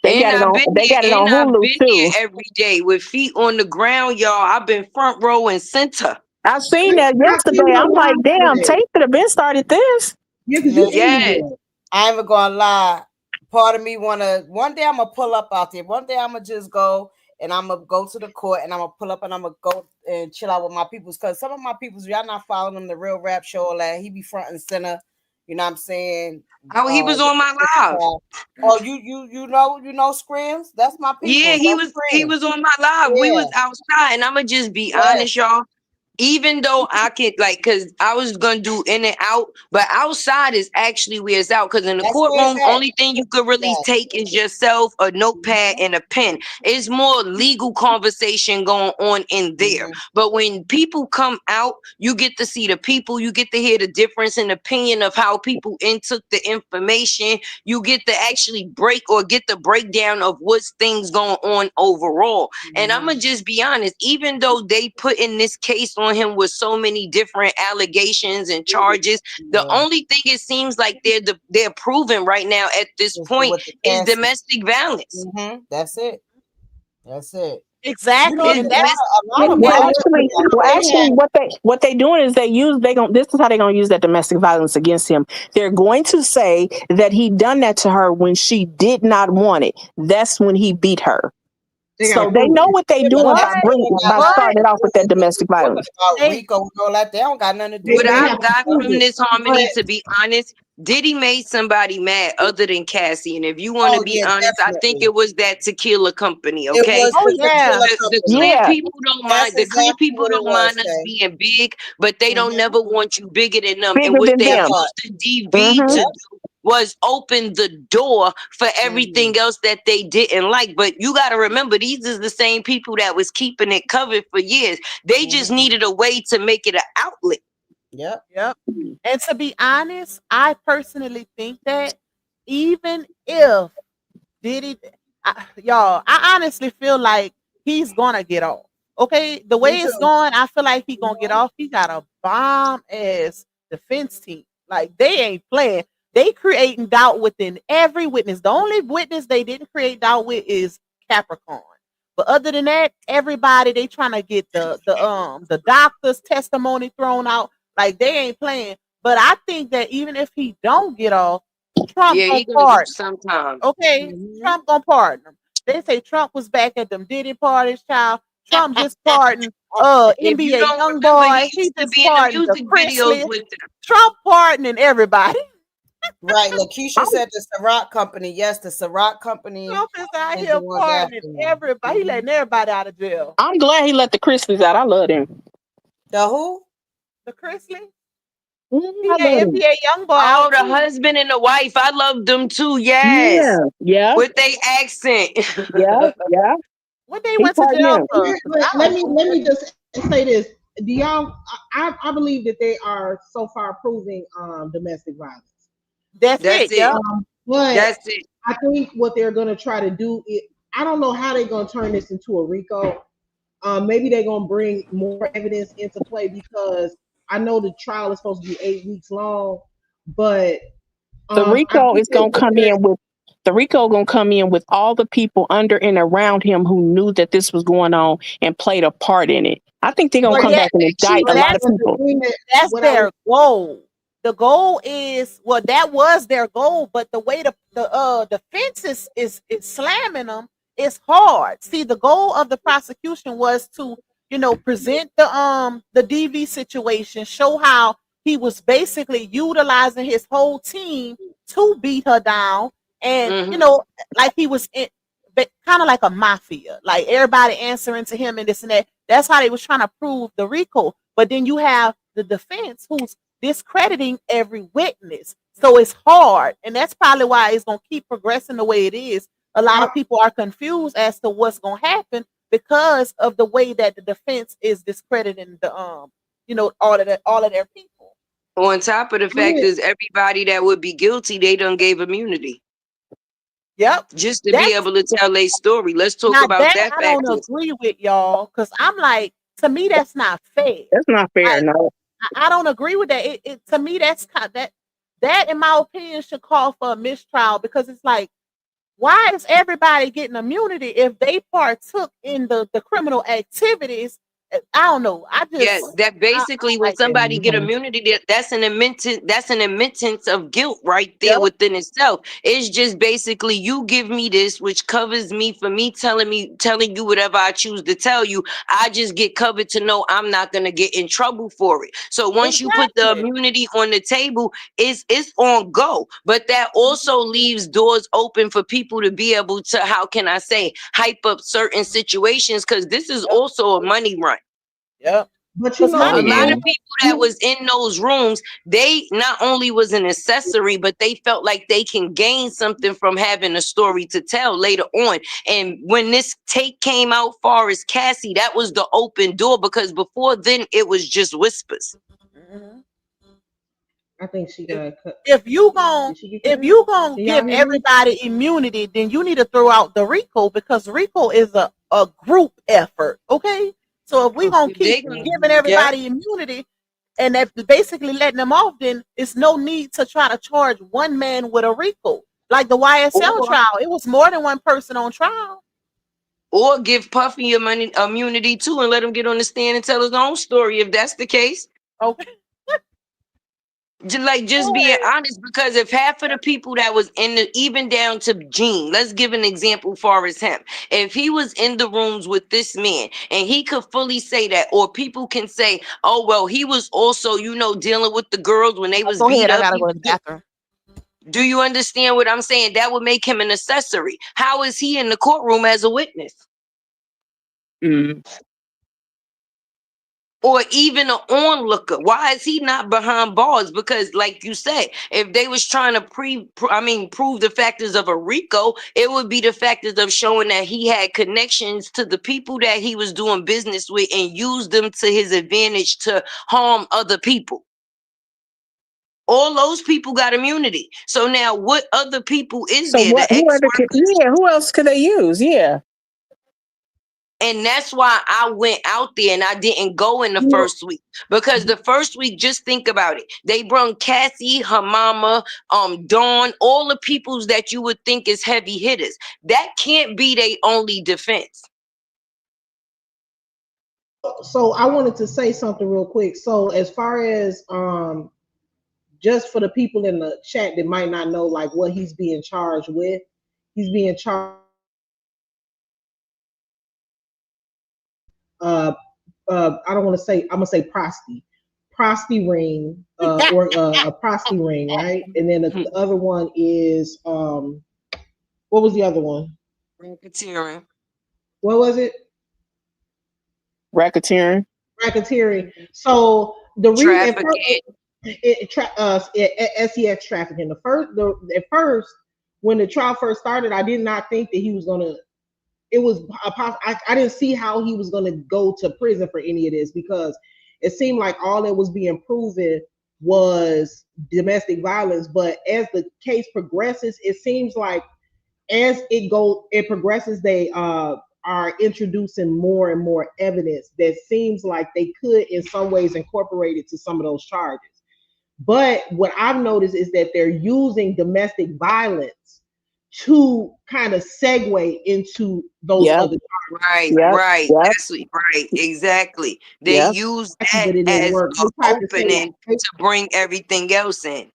they got it on. They got it on I've Hulu been here too. every day with feet on the ground, y'all. I've been front row and center. I seen that I seen yesterday. her I'm like, live damn, today. Tate could have been started this. Yeah, because you Listen, in Yes. there. I ain't even gonna lie. Part of me wanna one day I'm gonna pull up out there. One day I'm gonna just go and I'm gonna go to the court and I'm gonna pull up and I'm gonna go and chill out with my peoples, because some of my peoples, y'all not following them, the real rap show, like he be front and center. You know what I'm saying? Oh, he was on my live. Oh, you know Screams? That's my Yeah, peoples. That's he Screams. was on my live. We Yeah, was outside, and I'ma just be yeah. honest, y'all. Even though I could cause I was gonna do in and out, but outside is actually where it's out. Cause in the That's where it's courtroom, at. only thing you could really Yeah. take is yourself, a notepad, and a pen. It's more legal conversation going on in there. Mhm. But when people come out, you get to see the people, you get to hear the difference in opinion of how people intook the information. You get to actually break or get the breakdown of what's things going on overall. And I'm gonna just be honest, even though they put in this case on him with so many different allegations and charges, the Yeah. only thing it seems like they're proving right now at this Just point with the is Cassie. domestic violence. That's it. That's it. You know, Exactly. Is And domestic a lot of Well, and actually, what they doing is this is how they're going to use that domestic violence against him. They're going to say that he done that to her when she did not want it. That's when he beat her. They gotta So they prove know it. what they Yeah, but doing that's what? by What? starting it off with that domestic talking violence. about They Rico and all that. They don't got nothing to do what with They it. I've have to got prove from it. this Harmony, But to be honest, Diddy made somebody mad other than Cassie. And if you want to Oh be yeah, honest, I think definitely. it was that tequila company, It okay? was oh the yeah. tequila The company. clear Yeah, people don't That's mind, the clear exactly people what it don't was, mind us Tay. being big, but they don't never want you bigger than them. And bigger what than they That them. part. used the DV Hmm. to Yep. do was open the door for Mm-hmm. everything else that they didn't like. But you got to remember, these is the same people that was keeping it covered for years. They just Mm-hmm. needed a way to make it an outlet. Yep. Yep. And to be honest, I personally think that even if Diddy, y'all, I honestly feel like he's gonna get off. Okay, the Me way it's too. going, I feel like he gonna get Mm-hmm. off. He got a bomb ass defense team. Like they ain't playing. They creating doubt within every witness. The only witness they didn't create doubt with is Capricorn. But other than that, everybody they trying to get the doctor's testimony thrown out. Like they ain't playing. But I think that even if he don't get off, Trump Yeah, gonna he gonna do pardon. sometime. Okay, Mm-hmm. Trump gonna pardon him. They say Trump was back at them Diddy parties, child. Trump just pardoned If you NBA don't young remember, he boy. He used to just be in the pardoned the music videos Chrisley. with them. Trump pardoning everybody. Right. Lakeisha I'm, said the Ciroc company. Yes, the Ciroc company Trump is out is the here ones pardoning after him. everybody. He letting everybody out of jail. I'm glad he let the Chrisleys out. I love him. The who? The Chrisley, I love him. he a young boy Oh, out the too. husband and the wife. I love them too. Yes. Yeah, yeah, With they accent. yeah, yeah. What they He went to pardoned jail him. for? 'Cause I Let don't me know let that. me just say this. Do y'all? I believe that they are so far proving domestic violence. That's That's it. it. Yep. But That's it. I think what they're going to try to do is, I don't know how they're going to turn this into a RICO. Maybe they're going to bring more evidence into play because I know the trial is supposed to be 8 weeks long, but The I Rico think is gonna that come they're in with the Rico gonna come in with all the people under and around him who knew that this was going on and played a part in it. I think they're gonna Well, come yeah, back and indict see, a but lot of that's but the people. thing that that's what I was their goal. The goal is well, that was their goal, but the way the defense is slamming them is hard. See, the goal of the prosecution was to present the DV situation, show how he was basically utilizing his whole team to beat her down, and Hmm. like he was in, kind of like a mafia, like everybody answering to him and this and that. That's how they was trying to prove the RICO. But then you have the defense who's discrediting every witness. So it's hard. And that's probably why it's going to keep progressing the way it is. A lot I, of people are confused as to what's going to happen because of the way that the defense is discrediting the all of their people. On top of the fact is everybody that would be guilty, they done gave immunity. Yep. Just to be That's able to tell their story. Let's talk now about that that I don't factor. agree with y'all because I'm like, to me, that's not fair. That's not fair, Like, no. I don't agree with that. It to me that's that in my opinion should call for a mistrial because it's like why is everybody getting immunity if they partook in the criminal activities? I don't know. Yeah, that I basically don't when like that. somebody get Mhm. immunity, that's an admittance of guilt right there Yep. within itself. It's just basically you give me this, which covers me for telling you whatever I choose to tell you. I just get covered to know I'm not gonna get in trouble for it. So once you put the Exactly. immunity on the table, it's on go. But that also leaves doors open for people to be able to, how can I say, hype up certain situations because this is Yep. also a money run. Yep. but you Because know A money the lot is of Mhm. thing, people that you was in those rooms, they not only was an accessory, but they felt like they can gain something from having a story to tell later on. And when this take came out far as Cassie, that was the open door because before then it was just whispers. mhm. I think she if, got cut. if you gon' Did she get cut if out? you gonna Can y'all give hear me? everybody immunity, then you need to throw out the RICO because RICO is a group effort. Okay, so if we gonna Okay. If keep they gonna, giving yeah, everybody immunity and that basically letting them off, then it's no need to try to charge one man with a RICO. Like the YSL or trial, it was more than one person on trial. or give Puffy your money immunity too and let him get on the stand and tell his own story if that's the case. Okay. Just Go being ahead. honest, because if half of the people that was in the, even down to Gene, let's give an example far as him. If he was in the rooms with this man and he could fully say that, or people can say, oh well, he was also, dealing with the girls when they was Go beat ahead. I up. gotta go to the bathroom. Do you understand what I'm saying? That would make him an accessory. How is he in the courtroom as a witness? Mm. Or even an onlooker. Why is he not behind bars? Because, like you said, if they was trying to prove the factors of a RICO, it would be the factors of showing that he had connections to the people that he was doing business with and used them to his advantage to harm other people. All those people got immunity. So now, what other people is So there? what? The ex workers. Yeah, who else could they use? Yeah. And that's why I went out there and I didn't go in the You know, first week. Because the first week, just think about it. They brung Cassie, her mama, Dawn, all the peoples that you would think is heavy hitters. That can't be their only defense. so I wanted to say something real quick. So as far as just for the people in the chat that might not know like what he's being charged with, he's being charged uh I don't want to say I'm gonna say prosty. prosty ring, or a prosty ring, right? And then the other one is what was the other one? Racketeering. What was it? Racketeering. Racketeering. So the reason Trafficking. SEX trafficking. At first when the trial first started, I did not think that he was gonna. It was I didn't see how he was gonna go to prison for any of this because it seemed like all that was being proven was domestic violence. But as the case progresses, it seems like as it progresses, they are introducing more and more evidence that seems like they could in some ways incorporate it to some of those charges. But what I've noticed is that they're using domestic violence to kind of segue into those Yep. other Right, Yep. right. Yep. That's right, exactly. They Yep. use charges, that but it didn't as work. an They tried to say opening to bring everything else in.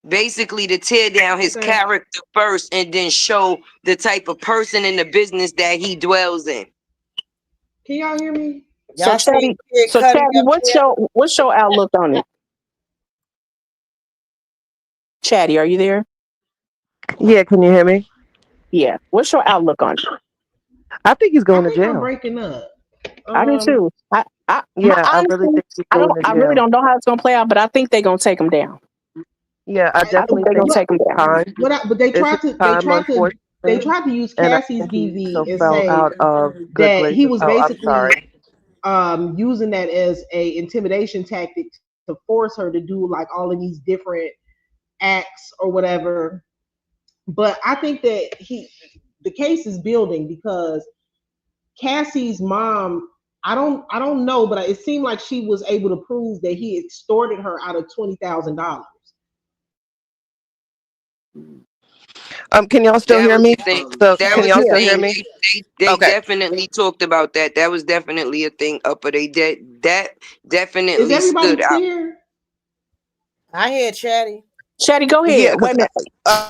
Basically, to tear down his character first and then show the type of person in the business that he dwells in. Can y'all hear me? So Y'all see Chatty, Kid so Cudi Chatty, up there? what's your outlook on it? Chatty, are you there? Yeah, can you hear me? Yeah. What's your outlook on it? I think he's I going to think I'm jail. breaking up. I do too. Yeah, I really Honestly, think he's going to I really jail. don't know how it's gonna play out, but I think they're gonna take him down. Yeah, I I think definitely they're think gonna But take him it's down. time. but they It's his tried to time, unfortunately. use And I Cassie's think he DV also and fell say out of good that he graces. was Oh, I'm basically sorry. using that as a intimidation tactic to force her to do like all of these different acts or whatever. But I think that the case is building because Cassie's mom, I don't know, but it seemed like she was able to prove that he extorted her out of $20,000. Can y'all still That hear was me? the thing. So That can was y'all the Yeah. still hear thing. me? They Okay. definitely talked about that. That was definitely a thing up, but that Is definitely everybody stood out. clear? I hear Chatty. Chatty, go Yeah, ahead. Wait a minute.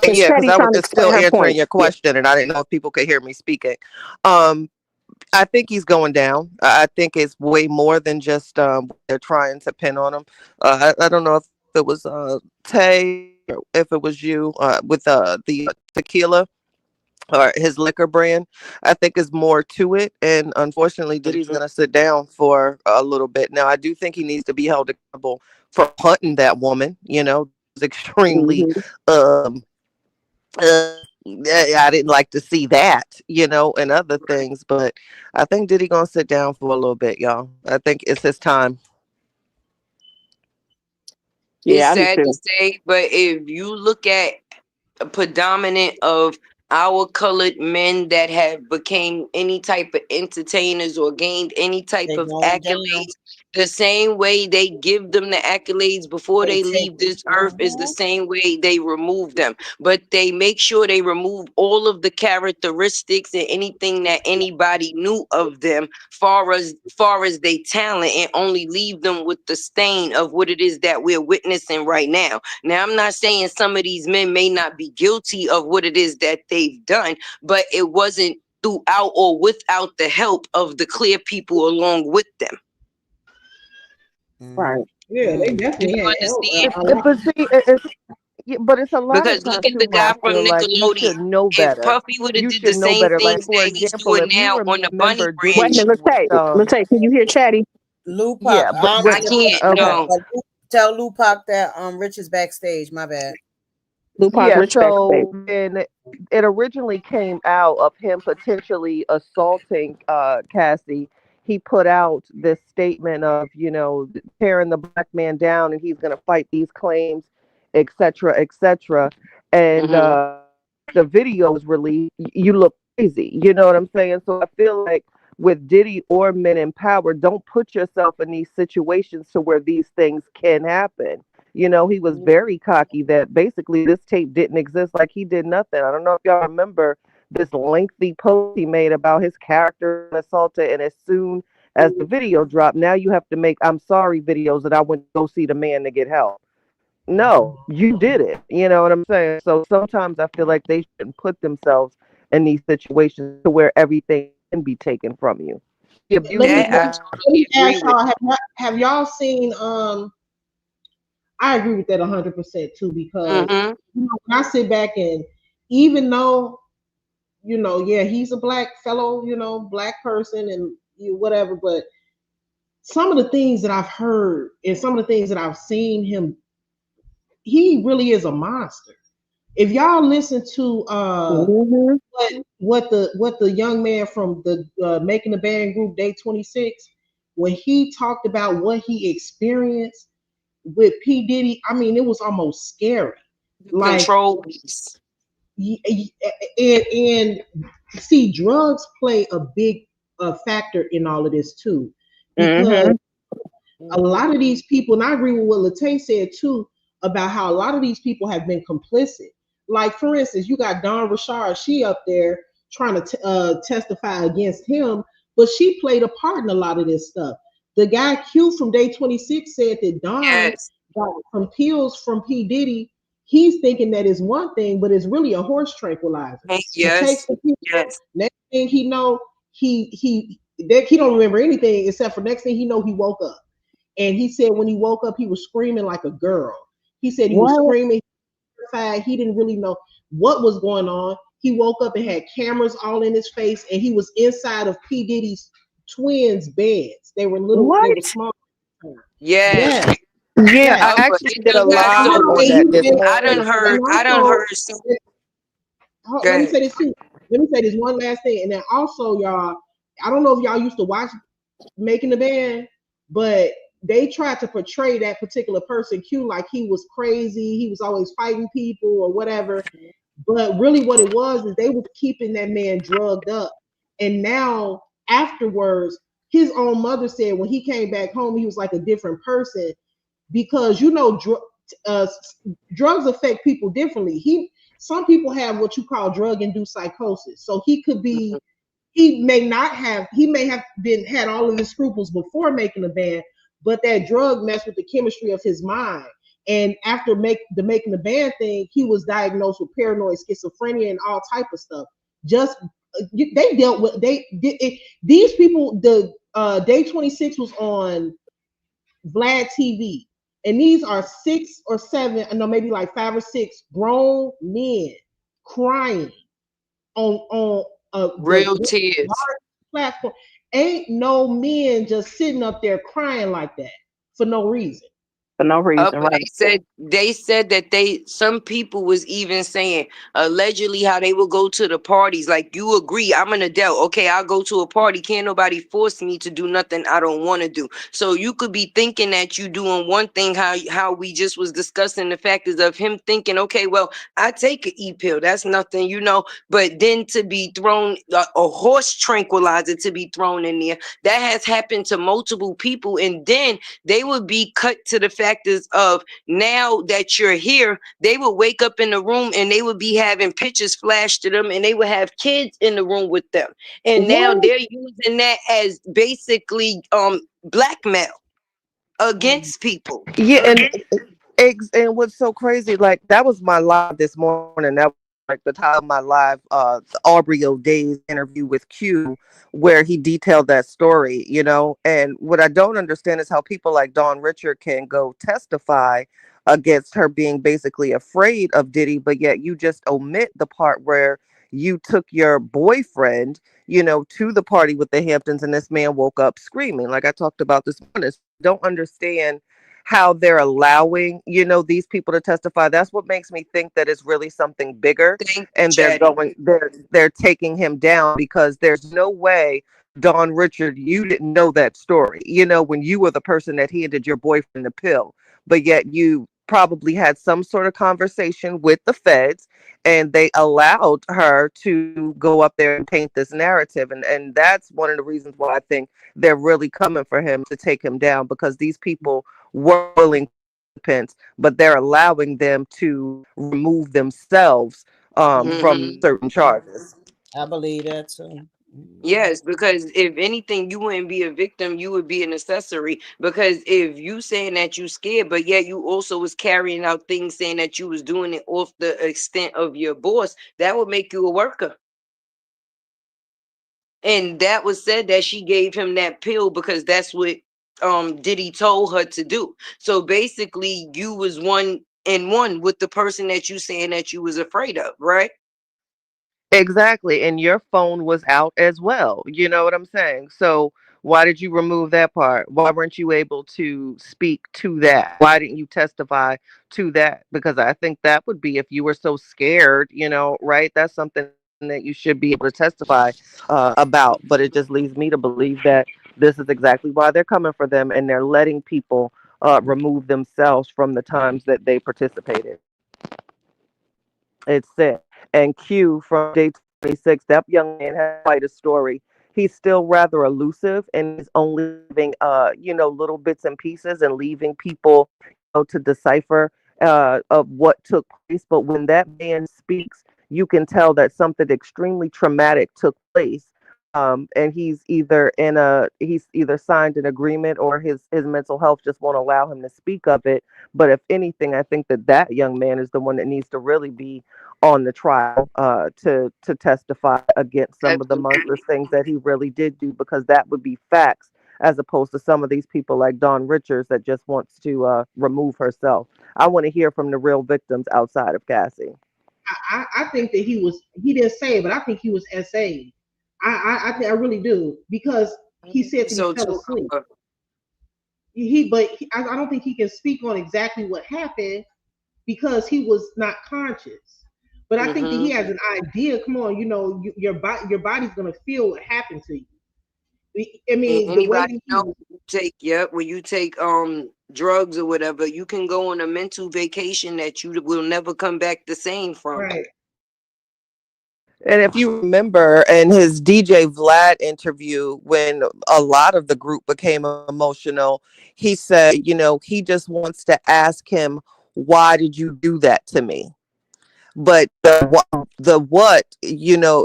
Is yeah, because Chatty I was trying to just explain still her answering point? your Yeah. question, and I didn't know if people could hear me speaking. Um, I think he's going down. I think it's way more than just they're trying to pin on him. I don't know if it was Tay or if it was you with the tequila or his liquor brand. I think is more to it, and unfortunately, Diddy's going to sit down for a little bit. Now, I do think he needs to be held accountable for hunting that woman. It's extremely Mm-hmm. um I didn't like to see that, and other things, but I think Diddy gonna sit down for a little bit, y'all. I think it's his time. It's Yeah, I do sad to too. say, but if you look at a predominant of our colored men that have became any type of entertainers or gained any type They of going down. accolades, the same way they give them the accolades before They they take leave this earth is the same way they remove them. But they make sure they remove all of the characteristics and anything that anybody knew of them far as they talent, and only leave them with the stain of what it is that we're witnessing right now. Now, I'm not saying some of these men may not be guilty of what it is that they've done, but it wasn't throughout or without the help of the clear people along with them. Mm-hmm. Right. Yeah, they Do definitely you had help. understand? A lot. But see, yeah, but it's a lot of Because look times at the too where I guy from feel like you Nickelodeon. should know If better. Puffy would have You did the should know same better. Like things for that he's example, doing if you now on the Bunny remember Wait a Ranch, minute, Diddy with Let's can you hear Chatty? Lupac. yeah, but I can't okay. know. Tell Lupac that Rich is backstage. My bad. Lupac Yeah, Rich backstage. so when it originally came out of him potentially assaulting Cassie, he put out this statement of, tearing the black man down and he's going to fight these claims, etc., etc. And Hmm. the video was released, you look crazy. You know what I'm saying? So I feel like with Diddy or Men in Power, don't put yourself in these situations to where these things can happen. He was very cocky that basically this tape didn't exist, like he did nothing. I don't know if y'all remember this lengthy post he made about his character assaulted, and as soon as the video dropped, now you have to make I'm sorry videos that I went to go see the man to get help. No, you did it. You know what I'm saying? So sometimes I feel like they shouldn't put themselves in these situations to where everything can be taken from you. She let abused me his That let I me, woman. let totally me agree ask with. y'all: have y'all seen? I agree with that 100% too, because Mm-hmm. when I sit back and even though yeah, he's a black fellow, black person and whatever, but some of the things that I've heard and some of the things that I've seen him, he really is a monster. If y'all listen to Mm-hmm. what the young man from the Making the Band group Day 26, when he talked about what he experienced with P Diddy, I mean, it was almost scary. The Like, control piece. and see, drugs play a big factor in all of this too, because Mm-hmm. a lot of Mm-hmm. these people, and I agree with what Latae said too, about how a lot of these people have been complicit. Like, for instance, you got Don Richard, she up there trying to testify against him, but she played a part in a lot of this stuff. The guy Q from Day 26 said that Don Yes. got some pills from P. Diddy. He's thinking that is one thing, but it's really a horse tranquilizer. He takes Yes. the pill. Yes. Next thing he know, he don't remember anything except for next thing he know, he woke up. And he said when he woke up, he was screaming like a girl. He said he was What? screaming, terrified. He didn't really know what was going on. He woke up and had cameras all in his face, and he was inside of P. Diddy's twins' beds. They were What? small. Yes. Yes, Yeah, yes. I But actually it did a do And have live to. also, on that this I done morning. heard. and I done also, heard some. let me Good. say this too. Let me say this one last thing, and then also, y'all. I don't know if y'all used to watch Making the Band, but they tried to portray that particular person Q like he was crazy, he was always fighting people or whatever. But really what it was is they was keeping that man drugged up. And now afterwards, his own mother said when he came back home, he was like a different person because uh, drugs affect people differently. Some people have what you call drug induced psychosis. So he may have been had all of his scruples before making a band, but that drug messed with the chemistry of his mind. And after making the band thing, he was diagnosed with paranoid schizophrenia and all type of stuff. Just they dealt with these people. The Day 26 was on Vlad TV, and these are 6 or 7, no, maybe like 5 or 6 grown men crying on the Real tears. large platform. Ain't no men just sitting up there crying like that for no reason. For no Up, reason, right? they said that some people was even saying allegedly how they would go to the parties. Like, you agree, I'm an adult, okay, I'll go to a party, can't nobody force me to do nothing I don't want to do. So you could be thinking that you doing one thing, how we just was discussing the factors of him thinking, okay, well, I take an e-pill, that's nothing, but then to be thrown a horse tranquilizer to be thrown in there, that has happened to multiple people. And then they would be cut to the factors of, now that you're here, they would wake up in the room and they would be having pictures flashed to them, and they would have kids in the room with them. And now What? they're using that as basically blackmail against people. Yeah, and what's so crazy, like that was my live this morning. That was like the time of my live, the Aubrey O'Day's interview with Q, where he detailed that story. And what I don't understand is how people like Dawn Richard can go testify against her being basically afraid of Diddy, but yet you just omit the part where you took your boyfriend, to the party with the Hamptons, and this man woke up screaming, like I talked about this morning. So I don't understand how they're allowing, these people to testify. That's what makes me think that it's really something bigger, Thank you, and they're Chatty. going they're taking him down, because there's no way, Don Richard, you didn't know that story, when you were the person that handed your boyfriend the pill, but yet you probably had some sort of conversation with the feds, and they allowed her to go up there and paint this narrative. And that's one of the reasons why I think they're really coming for him to take him down, because these people were willing participants, but they're allowing them to remove themselves from Hmm. certain charges. I believe that too. Yes, because if anything, you wouldn't be a victim, you would be an accessory. Because if you saying that you scared, but yet you also was carrying out things saying that you was doing it off the extent of your boss, that would make you a worker. And that was said that she gave him that pill because that's what Diddy told her to do. So basically you was one and one with the person that you saying that you was afraid of, right? Exactly. And your phone was out as well. You know what I'm saying? So why did you remove that part? Why weren't you able to speak to that? Why didn't you testify to that? Because I think that would be, if you were so scared, right? That's something that you should be able to testify about. But it just leads me to believe that this is exactly why they're coming for them, and they're letting people remove themselves from the times that they participated. It's sick. And Q from day 26, that young man has quite a story. He's still rather elusive, and he's only giving, little bits and pieces and leaving people, to decipher of what took place. But when that man speaks, you can tell that something extremely traumatic took place. And he's either signed an agreement, or his mental health just won't allow him to speak of it. But if anything, I think that young man is the one that needs to really be on the trial, to testify against some of the monstrous Absolutely. things that he really did do, because that would be facts, as opposed to some of these people like Dawn Richards that just wants to remove herself. I want to hear from the real victims outside of Cassie. I think that he didn't say it, but I think he was SA. I really do, because he said that he So fell too, asleep. I don't think he can speak on exactly what happened because he was not conscious. But I think that he mm-hmm. has an idea. Come on, your body's gonna feel what happened to you. I And mean, the way anybody that he know was, when you take drugs or whatever, you can go on a mental vacation that you will never come back the same from. right? And if you remember in his DJ Vlad interview, when a lot of the group became emotional, he said, he just wants to ask him, why did you do that to me? But the what,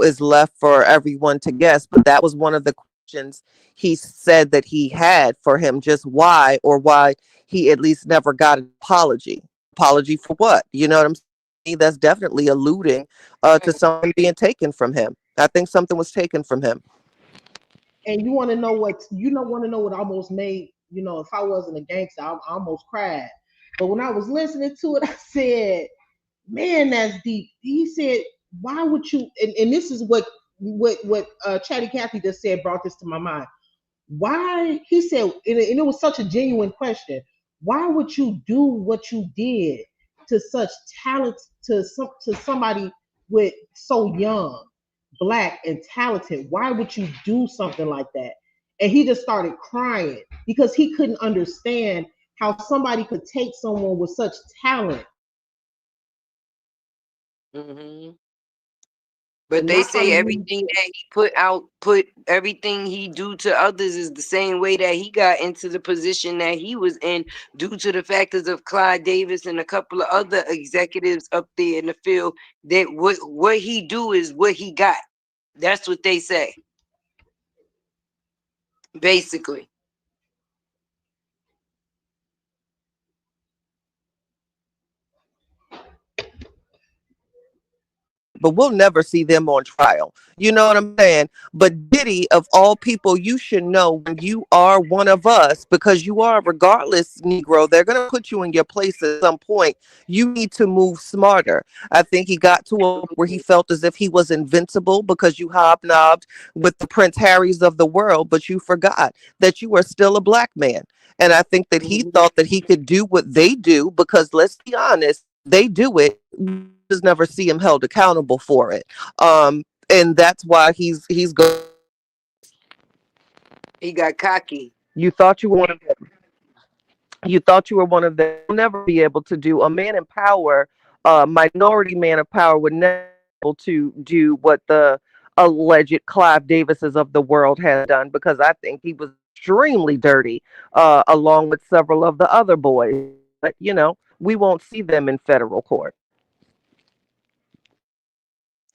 is left for everyone to guess. But that was one of the questions he said that he had for him, just why, or why he at least never got an apology for what, you know what I'm saying? That's definitely alluding to something being taken from him. I think something was taken from him. And you want to know what almost made, if I wasn't a gangster, I almost cried. But when I was listening to it, I said, man, that's deep. He said, why would you? And this is what Chatty Cathy just said, brought this to my mind. Why, he said, and it was such a genuine question. Why would you do what you did to such talent, to somebody with so young, black and talented? Why would you do something like that? And he just started crying because he couldn't understand how somebody could take someone with such talent Mm-hmm. But and they not try to say use. everything that he put everything he do to others is the same way that he got into the position that he was in, due to the factors of Clyde Davis and a couple of other executives up there in the field. That what he do is what he got. That's what they say, basically. But we'll never see them on trial. You know what I'm saying? But Diddy, of all people, you should know when you are one of us, because you are, regardless, Negro, they're going to put you in your place at some point. You need to move smarter. I think he got to a point where he felt as if he was invincible because you hobnobbed with the Prince Harrys of the world, but you forgot that you are still a black man. And I think that he Mhm. thought that he could do what they do, because let's be honest, they do it. We just never see him held accountable for it. And that's why he's go. He got cocky. You thought you were one of them. You thought you were one of them. You'll never be able to do. A man in power, minority man of power, would never be able to do what the alleged Clive Davises of the world has done, because I think he was extremely dirty, along with several of the other boys. But we won't see them in federal court.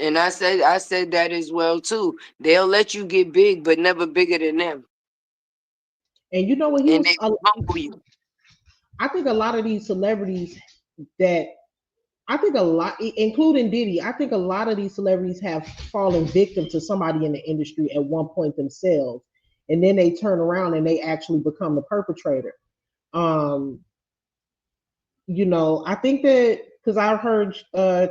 And I said that as well too. They'll let you get big, but never bigger than them. And you know what, he And was they will humble you. I think a lot of these celebrities that I think a lot, including Diddy, I think a lot of these celebrities have fallen victim to somebody in the industry at one point themselves, and then they turn around and they actually become the perpetrator. Um, I think that because I've heard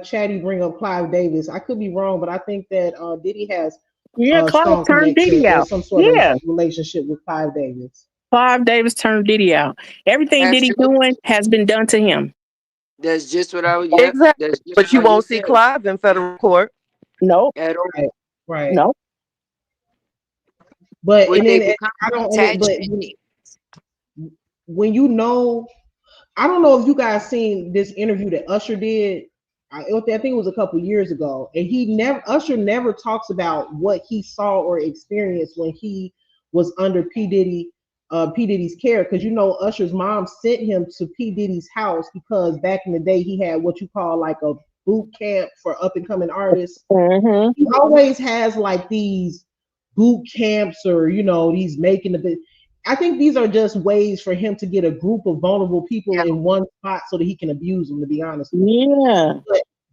Chatty bring up Clive Davis. I could be wrong, but I think that Diddy has Yeah, a Clive strong turned connection Diddy or out. some sort of Yeah, relationship with Clive Davis. Clive Davis turned Diddy out. Everything Diddy Absolutely. doing has been done to him. That's just what I was. Yep. Exactly. That's just But what you I won't just see said. Clive in federal court. Nope, At all. Right, right. nope. But What and they then become I don't. But attachment. when you know, I don't know if you guys seen this interview that Usher did. I think it was a couple years ago, and Usher never talks about what he saw or experienced when he was under P Diddy's care, because Usher's mom sent him to P Diddy's house because back in the day he had what you call like a boot camp for up and coming artists. Mm-hmm. He always has like these boot camps or these making the bit. I think these are just ways for him to get a group of vulnerable people Yeah. in one spot so that he can abuse them, to be honest with you. Yeah.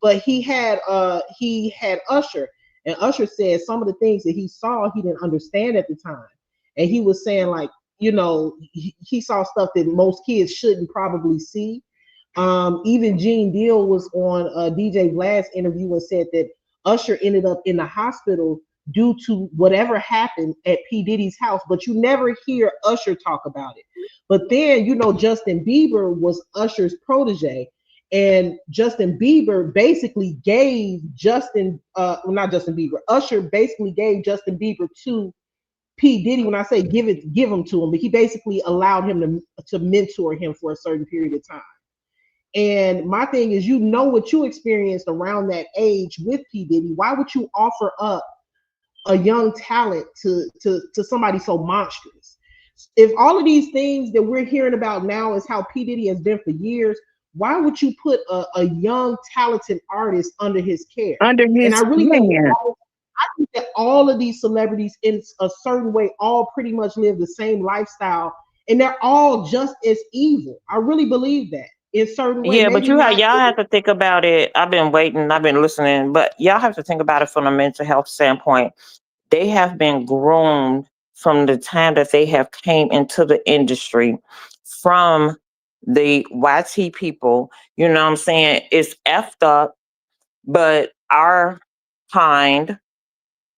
But he had Usher, and Usher said some of the things that he saw he didn't understand at the time. And he was saying like, he saw stuff that most kids shouldn't probably see. Even Gene Deal was on DJ Vlad's interview and said that Usher ended up in the hospital due to whatever happened at P. Diddy's house, but you never hear Usher talk about it. But then, Justin Bieber was Usher's protege. And Justin Bieber basically gave not Justin Bieber, Usher basically gave Justin Bieber to P. Diddy. When I say give him to him, but he basically allowed him to mentor him for a certain period of time. And my thing is, what you experienced around that age with P. Diddy. Why would you offer up a young talent to somebody so monstrous? If all of these things that we're hearing about now is how P. Diddy has been for years, why would you put a young, talented artist under his care? Under And I his really think man. that all of these celebrities, in a certain way, all pretty much live the same lifestyle, and they're all just as evil. I really believe that in a certain way. Yeah, but Maybe not. y'all have to think about it. I've been waiting, I've been listening, but y'all have to think about it from a mental health standpoint. They have been groomed from the time that they have came into the industry from the YT people. You know what I'm saying? It's effed up, but our kind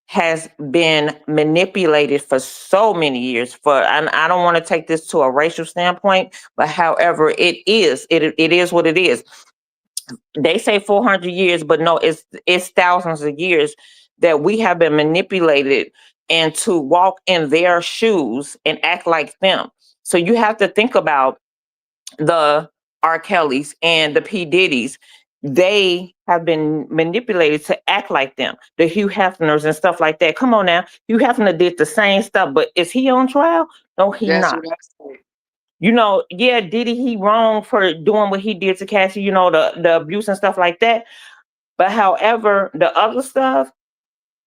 has been manipulated for so many years. And I don't want to take this to a racial standpoint, but however, it is what it is. They say 400 years, but no, it's thousands of years that we have been manipulated and to walk in their shoes and act like them. So you have to think about the R. Kellys and the P. Diddy's. They have been manipulated to act like them. The Hugh Hefners and stuff like that. Come on now. Hugh Hefner did the same stuff, but is he on trial? No, he That's not. what I said. Yeah, did he wrong for doing what he did to Cassie, the abuse and stuff like that? But however, the other stuff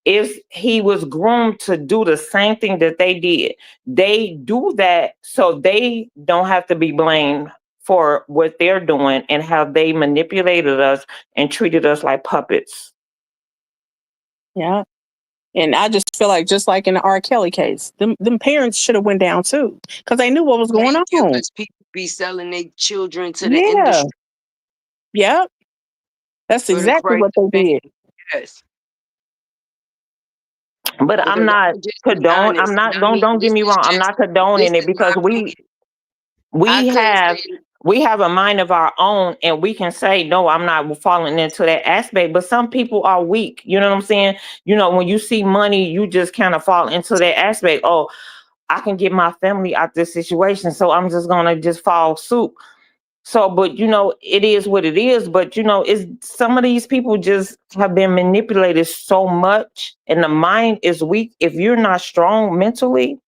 is he was groomed to do the same thing that they did. They do that so they don't have to be blamed for what they're doing and how they manipulated us and treated us like puppets. Yeah. And I just feel like, just like in the R. Kelly case, them parents should have went down too, because they knew what was going Thank you, on. because people be selling their children to the Yeah. industry Yeah. That's for the exactly price what of they fame. did. Yes. But I'm Because not I'm just be condone. I'm honest. And not I mean, don't get me wrong. I'm not this condoning it is my because opinion. I we couldn't have say we have a mind of our own and we can say no, I'm not falling into that aspect, but some people are weak, you know what I'm saying? When you see money, you just kind of fall into that aspect. Oh, I can get my family out this situation, so I'm just gonna just fall suit. So, but it is what it is. But it's some of these people just have been manipulated so much, and the mind is weak. If you're not strong mentally,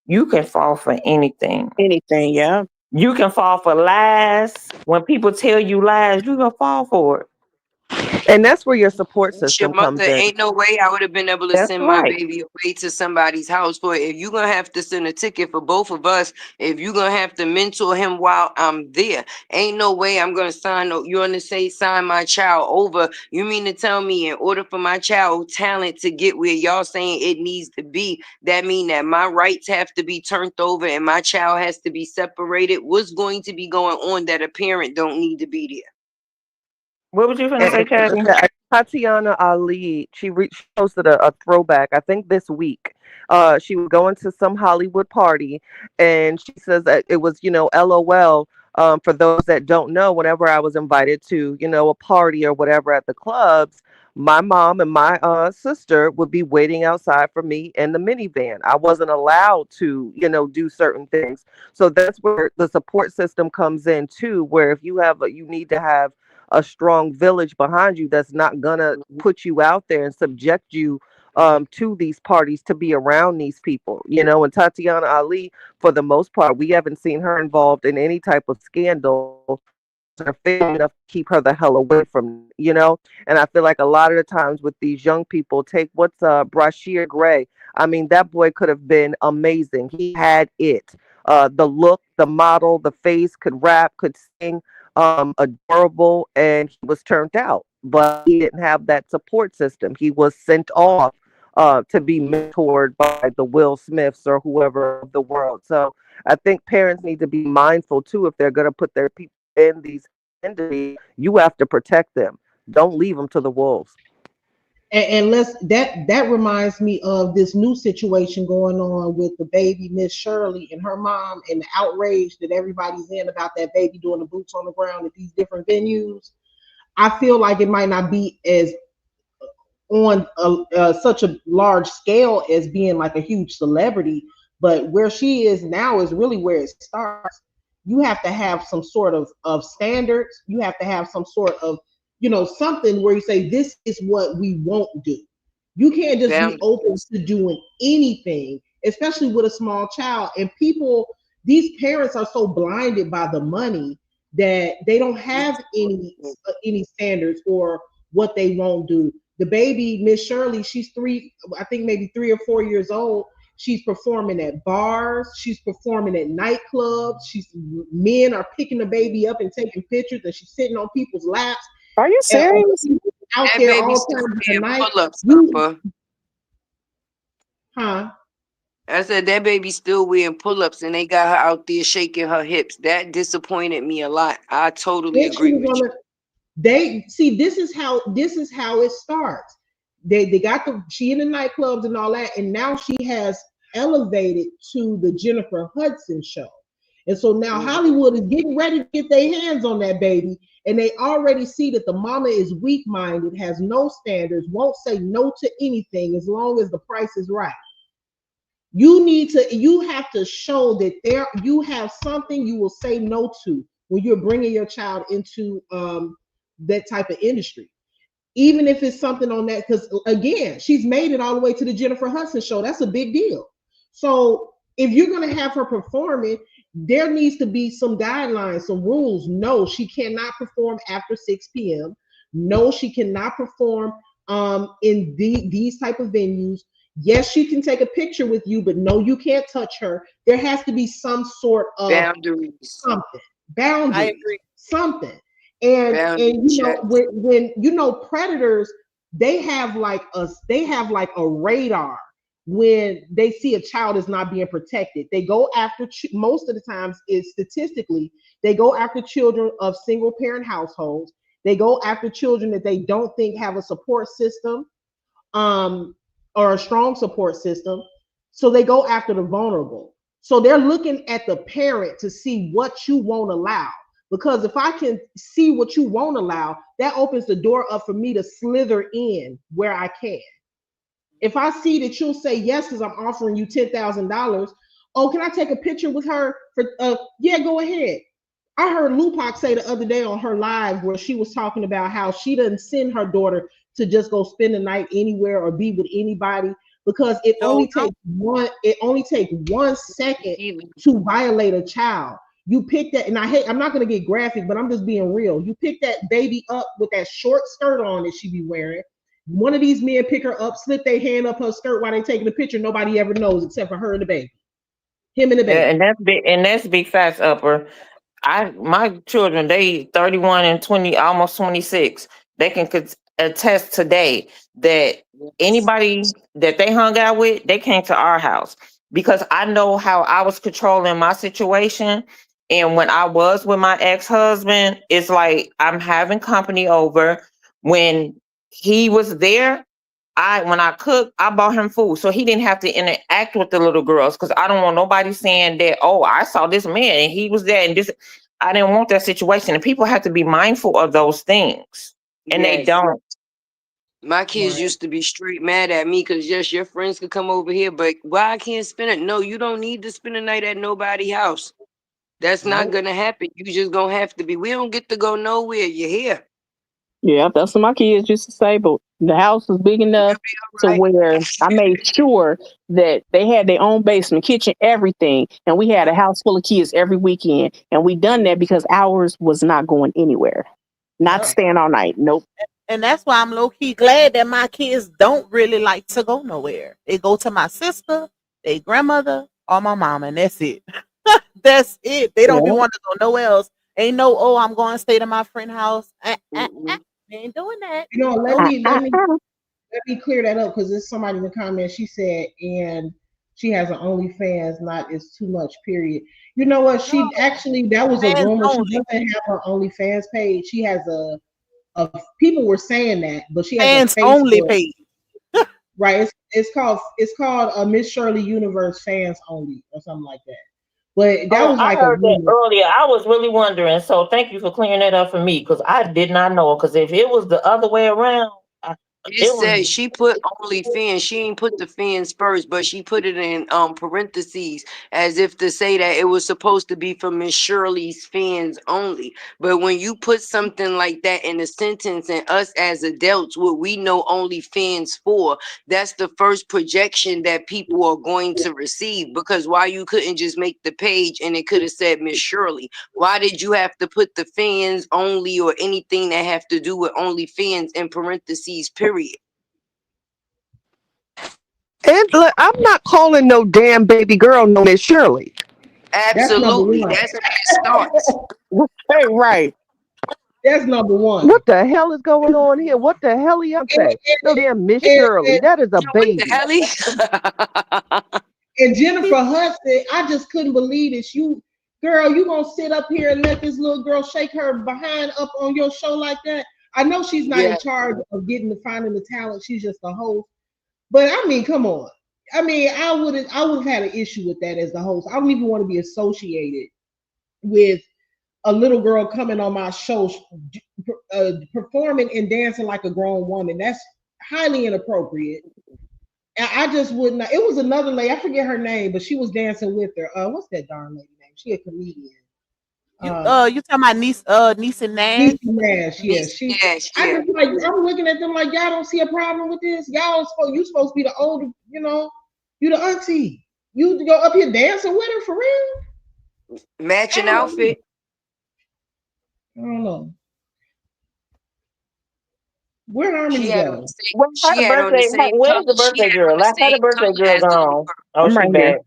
you can fall for anything. Anything, yeah. You can fall for lies. When people tell you lies, you gonna fall for it. And that's where your support It's your system mother. comes in. Ain't no way I would have been able to That's send my right. baby away to somebody's house for it. If you're gonna have to send a ticket for both of us, if you're gonna have to mentor him while I'm there, ain't no way I'm gonna sign. You're gonna say sign my child over. You mean to tell me in order for my child talent to get where y'all saying it needs to be, that mean that my rights have to be turned over and my child has to be separated? What's going to be going on that a parent don't need to be there? What was you finna And say, Chazzy? Tatiana Ali, she posted a throwback, I think this week. She was going to some Hollywood party, and she says that it was, LOL. For those that don't know, whenever I was invited to, a party or whatever at the clubs, my mom and my sister would be waiting outside for me in the minivan. I wasn't allowed to, do certain things. So that's where the support system comes in too, where if you need to have a strong village behind you that's not gonna put you out there and subject you to these parties to be around these people, and Tatiana Ali, for the most part, we haven't seen her involved in any type of scandal. Her family enough to keep her the hell away from. And I feel like a lot of the times with these young people, take what's Brashear Gray. I mean, that boy could have been amazing. He had it. The look, the model, the face, could rap, could sing, adorable, and he was turned out. But he didn't have that support system. He was sent off to be mentored by the Will Smiths or whoever of the world. So I think parents need to be mindful too if they're going to put their people in these industries. You have to protect them. Don't leave them to the wolves. And let's that reminds me of this new situation going on with the baby Miss Shirley and her mom, and the outrage that everybody's in about that baby doing the boots on the ground at these different venues. I feel like it might not be as on such a large scale as being like a huge celebrity, but where she is now is really where it starts. You have to have some sort of standards. You have to have some sort of, something where you say, this is what we won't do. You can't just be open Boundaries. to doing anything, especially with a small child. And people, these parents are so blinded by the money that they don't have any standards or what they won't do. The baby, Miss Shirley, she's three, I think maybe 3 or 4 years old. She's performing at bars. She's performing at nightclubs. Men are picking the baby up and taking pictures, and she's sitting on people's laps Are you and serious? out That there baby all still times of the wearing night. pull-ups, You, Papa. huh? I said that baby still wearing pull-ups and they got her out there shaking her hips. That disappointed me a lot. I totally Then she agree was with on you. the. They see this is how it starts. They got she in the nightclubs and all that, and now she has elevated to the Jennifer Hudson show. And so now Mhm. Hollywood is getting ready to get their hands on that baby, and they already see that the mama is weak-minded, has no standards, won't say no to anything as long as the price is right. You have to show that you have something you will say no to when you're bringing your child into that type of industry, even if it's something on that, because again, she's made it all the way to the Jennifer Hudson show. That's a big deal. So if you're going to have her performing, there needs to be some guidelines, some rules. No, she cannot perform after 6 p.m. No, she cannot perform in these type of venues. Yes, she can take a picture with you, but no, you can't touch her. There has to be some sort of Boundaries. something, I boundaries, agree. something. And Boundary checks. when predators, they have like a radar. When they see a child is not being protected, they go after most of the times is statistically they go after children of single parent households. They go after children that they don't think have a support system, um, or a strong support system. So they go after the vulnerable. So they're looking at the parent to see what you won't allow. Because if I can see what you won't allow, that opens the door up for me to slither in where I can. If I see that you'll say yes because I'm offering you $10,000, oh, can I take a picture with her? For yeah, go ahead. I heard Lupac say the other day on her live where she was talking about how she doesn't send her daughter to just go spend the night anywhere or be with anybody because it No, only no. takes one second Even to violate a child. You pick that, and I'm not gonna get graphic, but I'm just being real. You pick that baby up with that short skirt on that she be wearing. One of these men pick her up, slip their hand up her skirt while they taking the picture. Nobody ever knows except for her and the baby. Him and the baby. And that's big facts, Upper. My children, they 31 and 20, almost 26. They can attest today that anybody that they hung out with, they came to our house because I know how I was controlling my situation. And when I was with my ex-husband, it's like I'm having company over. When he was there, when I cooked, I bought him food so he didn't have to interact with the little girls because I don't want nobody saying that, oh, I saw this man and he was there and this. I didn't want that situation. And people have to be mindful of those things. And they don't. My kids Right. used to be straight mad at me because yes, your friends could come over here, but why I can't spend it? No, you don't need to spend a night at nobody's house. That's not Nope. gonna happen. You just gonna have to be. We don't get to go nowhere. You're here. Yeah, that's what my kids used to say. But the house was big enough to Right. where I made sure that they had their own basement, kitchen, everything, and we had a house full of kids every weekend. And we done that because ours was not going anywhere, not Yep. staying all night. Nope. And that's why I'm low key glad that my kids don't really like to go nowhere. They go to my sister, their grandmother, or my mom, and that's it. That's it. They don't be Yeah. wanting to go nowhere else. Ain't no, oh, I'm going to stay to my friend house. Mm-mm. They ain't doing that. You know, let Nope. me let me clear that up because there's somebody in the comments. She said, and she has an OnlyFans. Not is too much. Period. You know what? No, She actually that was a fans rumor. She only. doesn't have her OnlyFans page. She has a people were saying that, but she has a Fans only Facebook. page. Right. It's called Miss Shirley Universe Fans Only or something like that. But that Oh, was I like a heard that rumor. earlier. I was really wondering. So thank you for clearing that up for me because I did not know. Because if it was the other way around, It it was. said she put only fans. She ain't put the fans first, but she put it in parentheses as if to say that it was supposed to be for Miss Shirley's fans only. But when you put something like that in a sentence, and us as adults, what we know only fans for, that's the first projection that people are going to receive. Because why you couldn't just make the page and it could have said Miss Shirley? Why did you have to put the fans only or anything that have to do with only fans in parentheses, period? Angela, I'm not calling no damn baby girl no Miss Shirley. That's number Absolutely. one. That's where it starts. Hey, right. That's number one. What the hell is going on here? What the hell y'all And, say? No damn Miss and, Shirley. That is a Yo, what the baby. hell? and Jennifer Hudson, I just couldn't believe this. Girl, you gonna sit up here and let this little girl shake her behind up on your show like that? I know she's not Yeah. in charge of finding the talent. She's just a host. But I mean, come on. I mean, I would have had an issue with that as the host. I don't even want to be associated with a little girl coming on my show, performing and dancing like a grown woman. That's highly inappropriate. I just would not. It was another lady. I forget her name, but she was dancing with her. What's that darn lady name? She a comedian. You talking about Niece and Nash? Niecy Nash. Yeah, she. Yes, I yeah. just like. I'm looking at them like y'all don't see a problem with this. You supposed to be the older. You the auntie. You go up here dancing with her for real? Matching I don't know. outfit. I don't know. Where She Harmony had on the go? same. Well, how She the had on the birthday? same Where's color. the She birthday had on girl? the Like, how the same birthday color girl as the little gone? girl. Oh, I'm she right here.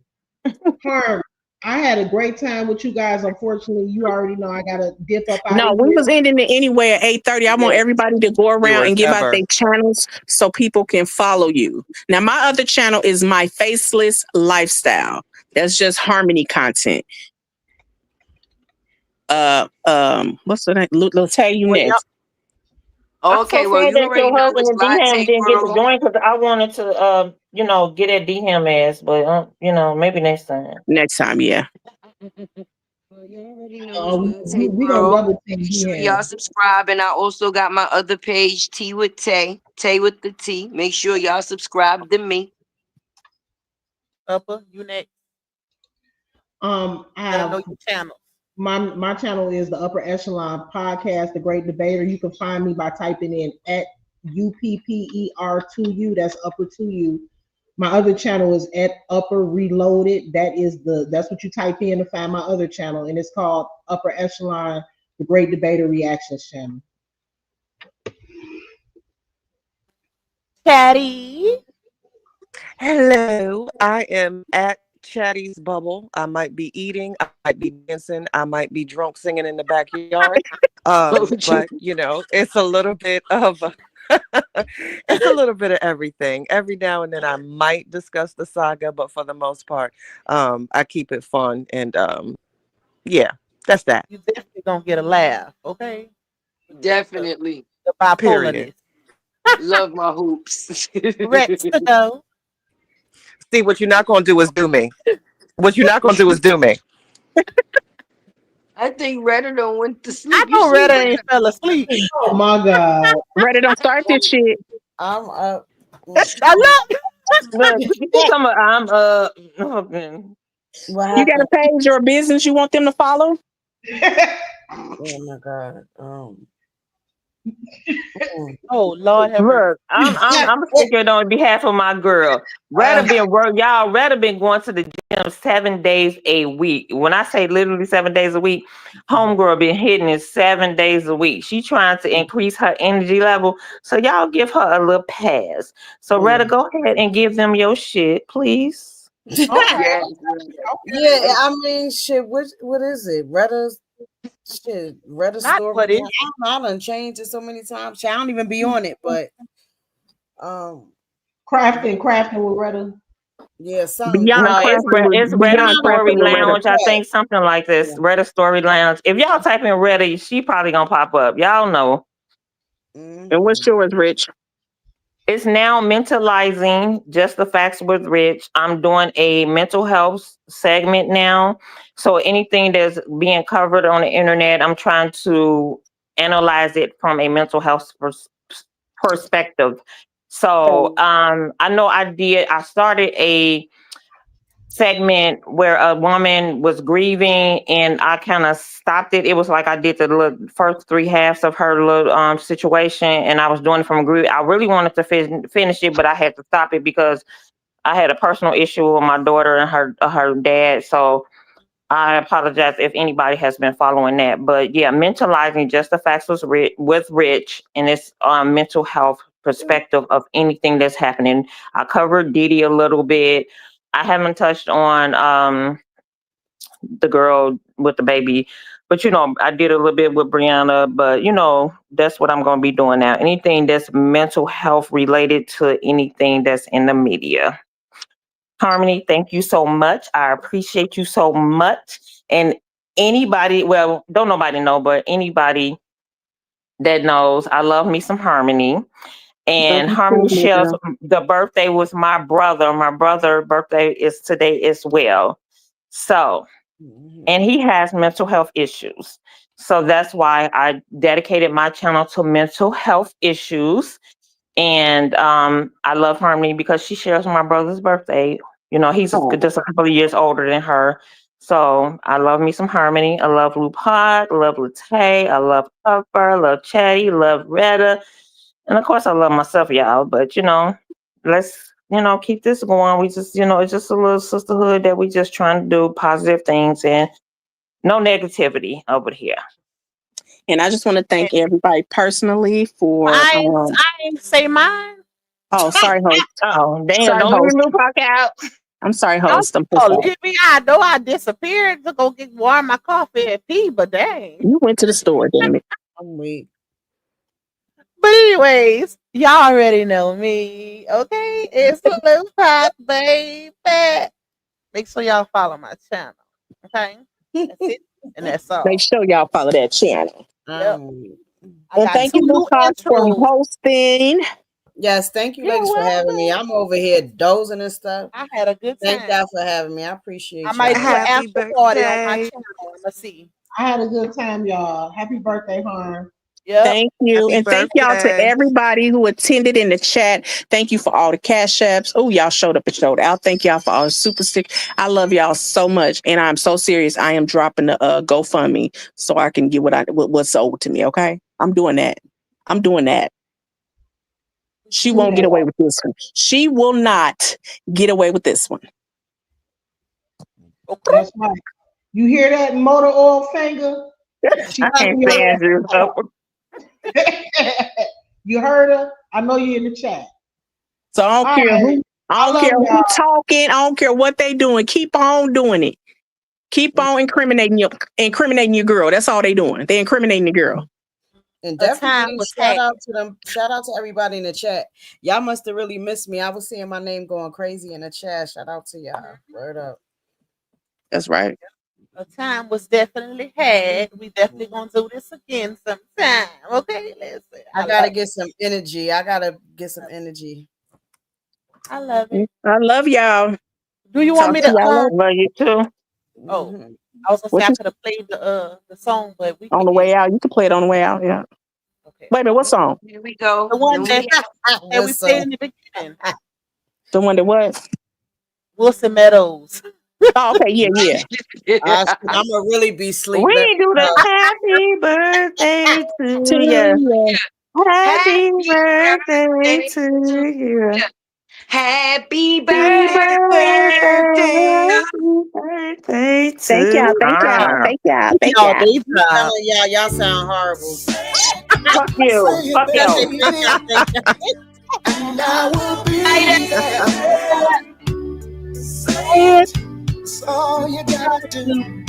back. Harm. I had a great time with you guys. Unfortunately, you already know I gotta dip up out of No, we here. was ending it anyway at 8:30. I want Yeah. everybody to go around and Viewers give out ever. their channels so people can follow you. Now, my other channel is My Faceless Lifestyle. That's just Harmony content. What's the name? I'll tell you Well, y'all, next. I'm so Okay, well, sad you that already your know husband it's and D-Ham Latte didn't get to World. join because I wanted to, get at D-Ham ass, but maybe next time. Next time, yeah. Well, you already know it's Latte We gonna World. double team Make sure him. y'all subscribe, and I also got my other page, Tea with Tay, Tay with the T. Make sure y'all subscribe to me. Upper, you next. I Let them know have your channel. my channel is the Upper Echelon Podcast, The Great Debater. You can find me by typing in at UPPER2U. That's upper to you My other channel is at Upper Reloaded. That's what you type in to find my other channel, and it's called Upper Echelon, the Great Debater Reactions channel. Patty. Hello, I am at Chatty's Bubble. I might be eating, I might be dancing, I might be drunk singing in the backyard. But it's a little bit of it's a little bit of everything. Every now and then I might discuss the saga, but for the most part, I keep it fun and yeah, that's that. You definitely gonna get a laugh, okay? Definitely. The Period. bipolarness. Love my hoops. Rex to go. See, what you're not gonna do is do me. What you're not gonna do is do me. I think Redder done went to sleep. I know Retta ain't fell asleep. Oh my God. Ready to start this shit. I'm up. I love Look, you talking about I'm fucking. What You got a happened? page or a business you want them to follow? Oh my God. Oh Lord have mercy. Look, I'm speaking on behalf of my girl. Retta been going to the gym 7 days a week. When I say literally 7 days a week, homegirl been hitting it 7 days a week. She trying to increase her energy level. So y'all give her a little pass. So Retta, go ahead and give them your shit, please. Okay. Yeah, I mean, shit. What is it? Retta's shit. Retta's Not story. what is I done changed it so many times. Shit, I don't even be on it, but crafting with Retta. yeah, something. Beyond No, it's Retta beyond Story crafting with Reddit. Lounge. I think something like this. Retta Story Lounge. If y'all type in Retta, she probably gonna pop up. Y'all know. And what's yours, Rich? It's now mentalizing just the facts with Rich. I'm doing a mental health segment now. So anything that's being covered on the internet, I'm trying to analyze it from a mental health perspective. So I know I started a segment where a woman was grieving and I kind of stopped it. It was like I did the first three halves of her little situation and I was doing it from grief. I really wanted to finish it, but I had to stop it because I had a personal issue with my daughter and her dad. So I apologize if anybody has been following that. But yeah, mentalizing just the facts with Rich and its mental health perspective of anything that's happening. I covered Didi a little bit. I haven't touched on the girl with the baby, but I did a little bit with Brianna. But that's what I'm going to be doing now. Anything that's mental health related to anything that's in the media. Harmony, thank you so much. I appreciate you so much. And anybody, well, don't nobody know, but anybody that knows, I love me some Harmony. And Harmony shares the birthday with my brother. My brother's birthday is today as well. So, and he has mental health issues. So that's why I dedicated my channel to mental health issues. And I love Harmony because she shares my brother's birthday. He's just a couple of years older than her. So I love me some Harmony. I love Luke Hart. I love Latay. I love Upper. I love Chatty. I love Retta. And of course, I love myself, y'all. But, let's, keep this going. We just, it's just a little sisterhood that we just trying to do positive things and no negativity over here. And I just want to thank everybody personally for. I ain't say mine. Oh, sorry, host. Oh, damn! Sorry, Don't host. leave Lupac out. I'm sorry, host. I'm so Oh, sorry. leave me. I know I disappeared to go get warm my coffee and tea, but dang. You went to the store, damn it. I'm weak. But anyways, y'all already know me. Okay, it's Lupac, baby. Make sure y'all follow my channel. Okay, that's it, and that's all. Make sure y'all follow that channel. Yep. And thank you, Lupac, for hosting. Yes, thank you, ladies, for having me. I'm over here dozing and stuff. I had a good time. Thank y'all for having me. I appreciate. I might do an Happy after party on my birthday. channel. Let's see. I had a good time, y'all. Happy birthday, Harm. Yep. Thank you. Happy and thank y'all to birthday. everybody who attended in the chat. Thank you for all the cash apps. Oh, y'all showed up and showed out. Thank y'all for all the super stick. I love y'all so much. And I'm so serious. I am dropping the GoFundMe so I can get what's owed to me. Okay. I'm doing that. She won't get away with this one. She will not get away with this one. Okay. That's right. You hear that, motor oil finger? She I can't stand you. You heard her? I know you in the chat. So I don't All care right. who. I don't love care who y'all. talking. I don't care what they doing. Keep on doing it. Keep on incriminating your girl. That's all they doing. They incriminating the girl. And A time definitely was shout had. out to them. Shout out to everybody in the chat. Y'all must have really missed me. I was seeing my name going crazy in the chat. Shout out to y'all. Word up. That's right. A time was definitely had. We definitely gonna do this again sometime. Okay, listen. I gotta get some energy. I gotta get some energy. I love it. I love y'all. Do you want Talk me to to? y'all later. Love you too. Oh, Mhm. I was gonna say What I you could have played the song, but we on can the get way out? You can play it on the way out. Yeah. okay. Wait a minute. What song? Here we go. The one And that, we that we What's played up? in the beginning. The one that was? Wilson Meadows. Oh, okay. Yeah, yeah. I'm gonna really be asleep. We do the happy birthday To to you. you. Happy happy birthday birthday to to you. you. Happy Happy birthday. birthday Thank to y'all. Thank y'all. Thank y'all. Thank Y'all, y'all. they I'm job. telling y'all sound horrible. Fuck you. Say Fuck it, you. baby, and I will be there. Say it. That's all you gotta do.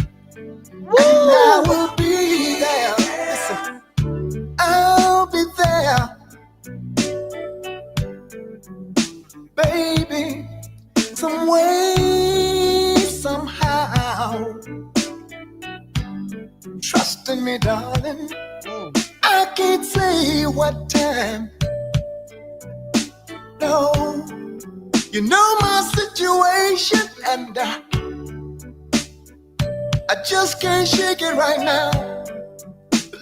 And I will be there. Listen, I'll be there, baby. Some way, somehow. Trust in me, darling. I can't say what time. No, you know my situation, and I just can't shake it right now.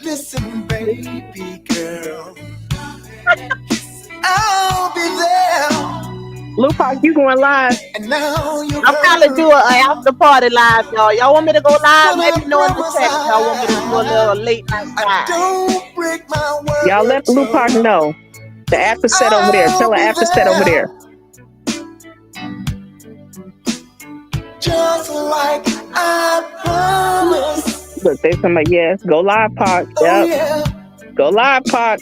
Listen, baby girl, I'll be there. Lupac, you going live? And now you I'll probably do heard an after party live, y'all. Y'all want me to go live? what Let I me know in the promise chat if y'all want me to do a little late night I live. don't break my Y'all let word, Lupac so know. The after set over there. Tell I'll her be after set over there. there. Just like I promised. Look, they talking about yes. Go live, Pac. Oh Yep. yeah, Go live, Pac.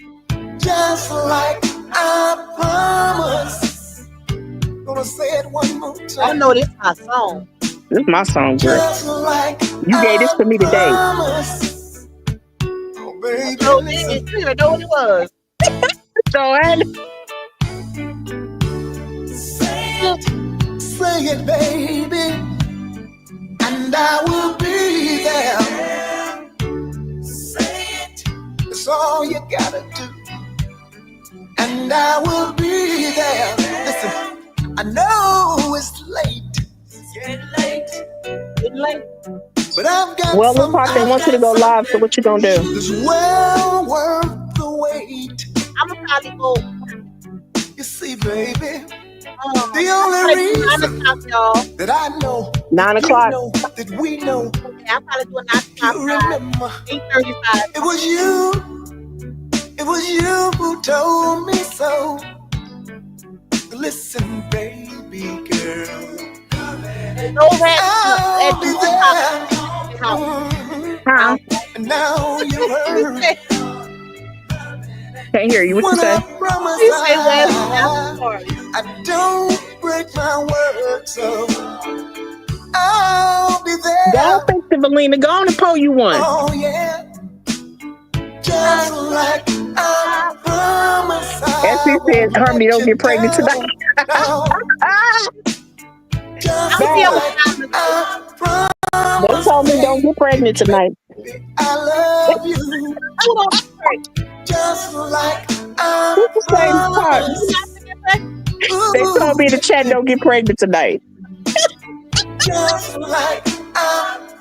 just like I promised. Gonna say it one more Y'all time. know this my song. This is my song, girl. Just like You gave this to me today. promised. Oh I baby, told listen. you didn't know what it was. So and Say it, baby, and I will be there. Say it. That's all you gotta do, and I will be there. Listen, I know it's late. It's getting late. Getting late. But I've got well, Lupac, they want you to go live. So what you gonna do? that's well worth the wait. I'm gonna probably go. You see, baby, I'm the only probably do 9 reason o'clock, y'all. that I know, 9 that you o'clock. know, that we know, Okay, I'll probably do a 9 o'clock you live. remember, 8:35. it was you who told me so. Listen, baby girl, No rat at I'll be 2 o'clock. there. Huh? And now you heard Can't hear you. What you what say? I promised. You say where's the after party? I don't break my word, so I'll be there. Don't think to Valina. Go on and pull you one. Oh yeah, just like I promised. As she I said, won't Harmony, let don't you get pregnant tonight. down. Just I'll be able like to I They promised, told me don't get pregnant tonight. baby, I love you. Who don't get pregnant? Just like I What's the same part? You promised. not to get pregnant? They told me in the Ooh, chat don't get pregnant tonight. just like I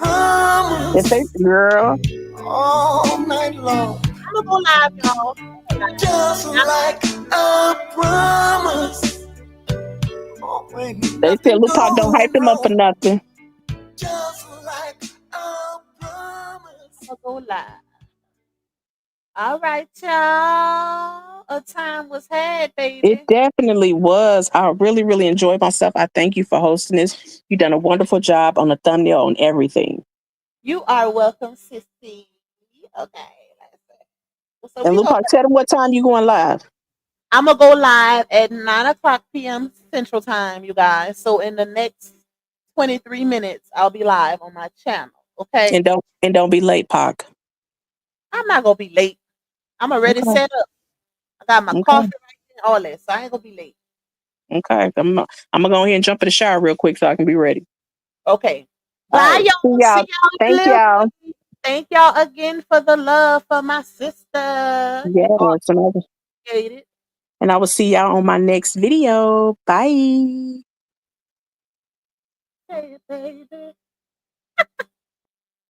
If promised. they, girl, All night long, I'm gonna go live, y'all. just like I promised. Oh, ain't they said nothing Lupac don't hype going him up for wrong, nothing. just like I promised. I'm gonna go live. All right, y'all. a time was had, It baby. definitely was. I really, really enjoyed myself. I thank you for hosting this. You've done a wonderful job on the thumbnail and everything. You are welcome, sissy. Okay. So And we gonna Lupac, tell them what time you going live. I'm gonna go live at 9 o'clock p.m. Central Time, you guys. So in the next 23 minutes, I'll be live on my channel. Okay. And don't be late, Pac. I'm not gonna be late. I'm already Okay. set up. I got my Okay. coffee right there, all that. So I ain't gonna be late. Okay. I'm gonna go ahead and jump in the shower real quick so I can be ready. Okay. All Bye, right. y'all. See See y'all. y'all in a Thank little y'all. bit. Thank y'all again for the love for my sister. You all Yes. appreciate it. And I will see y'all on my next video. Bye. Hey, baby.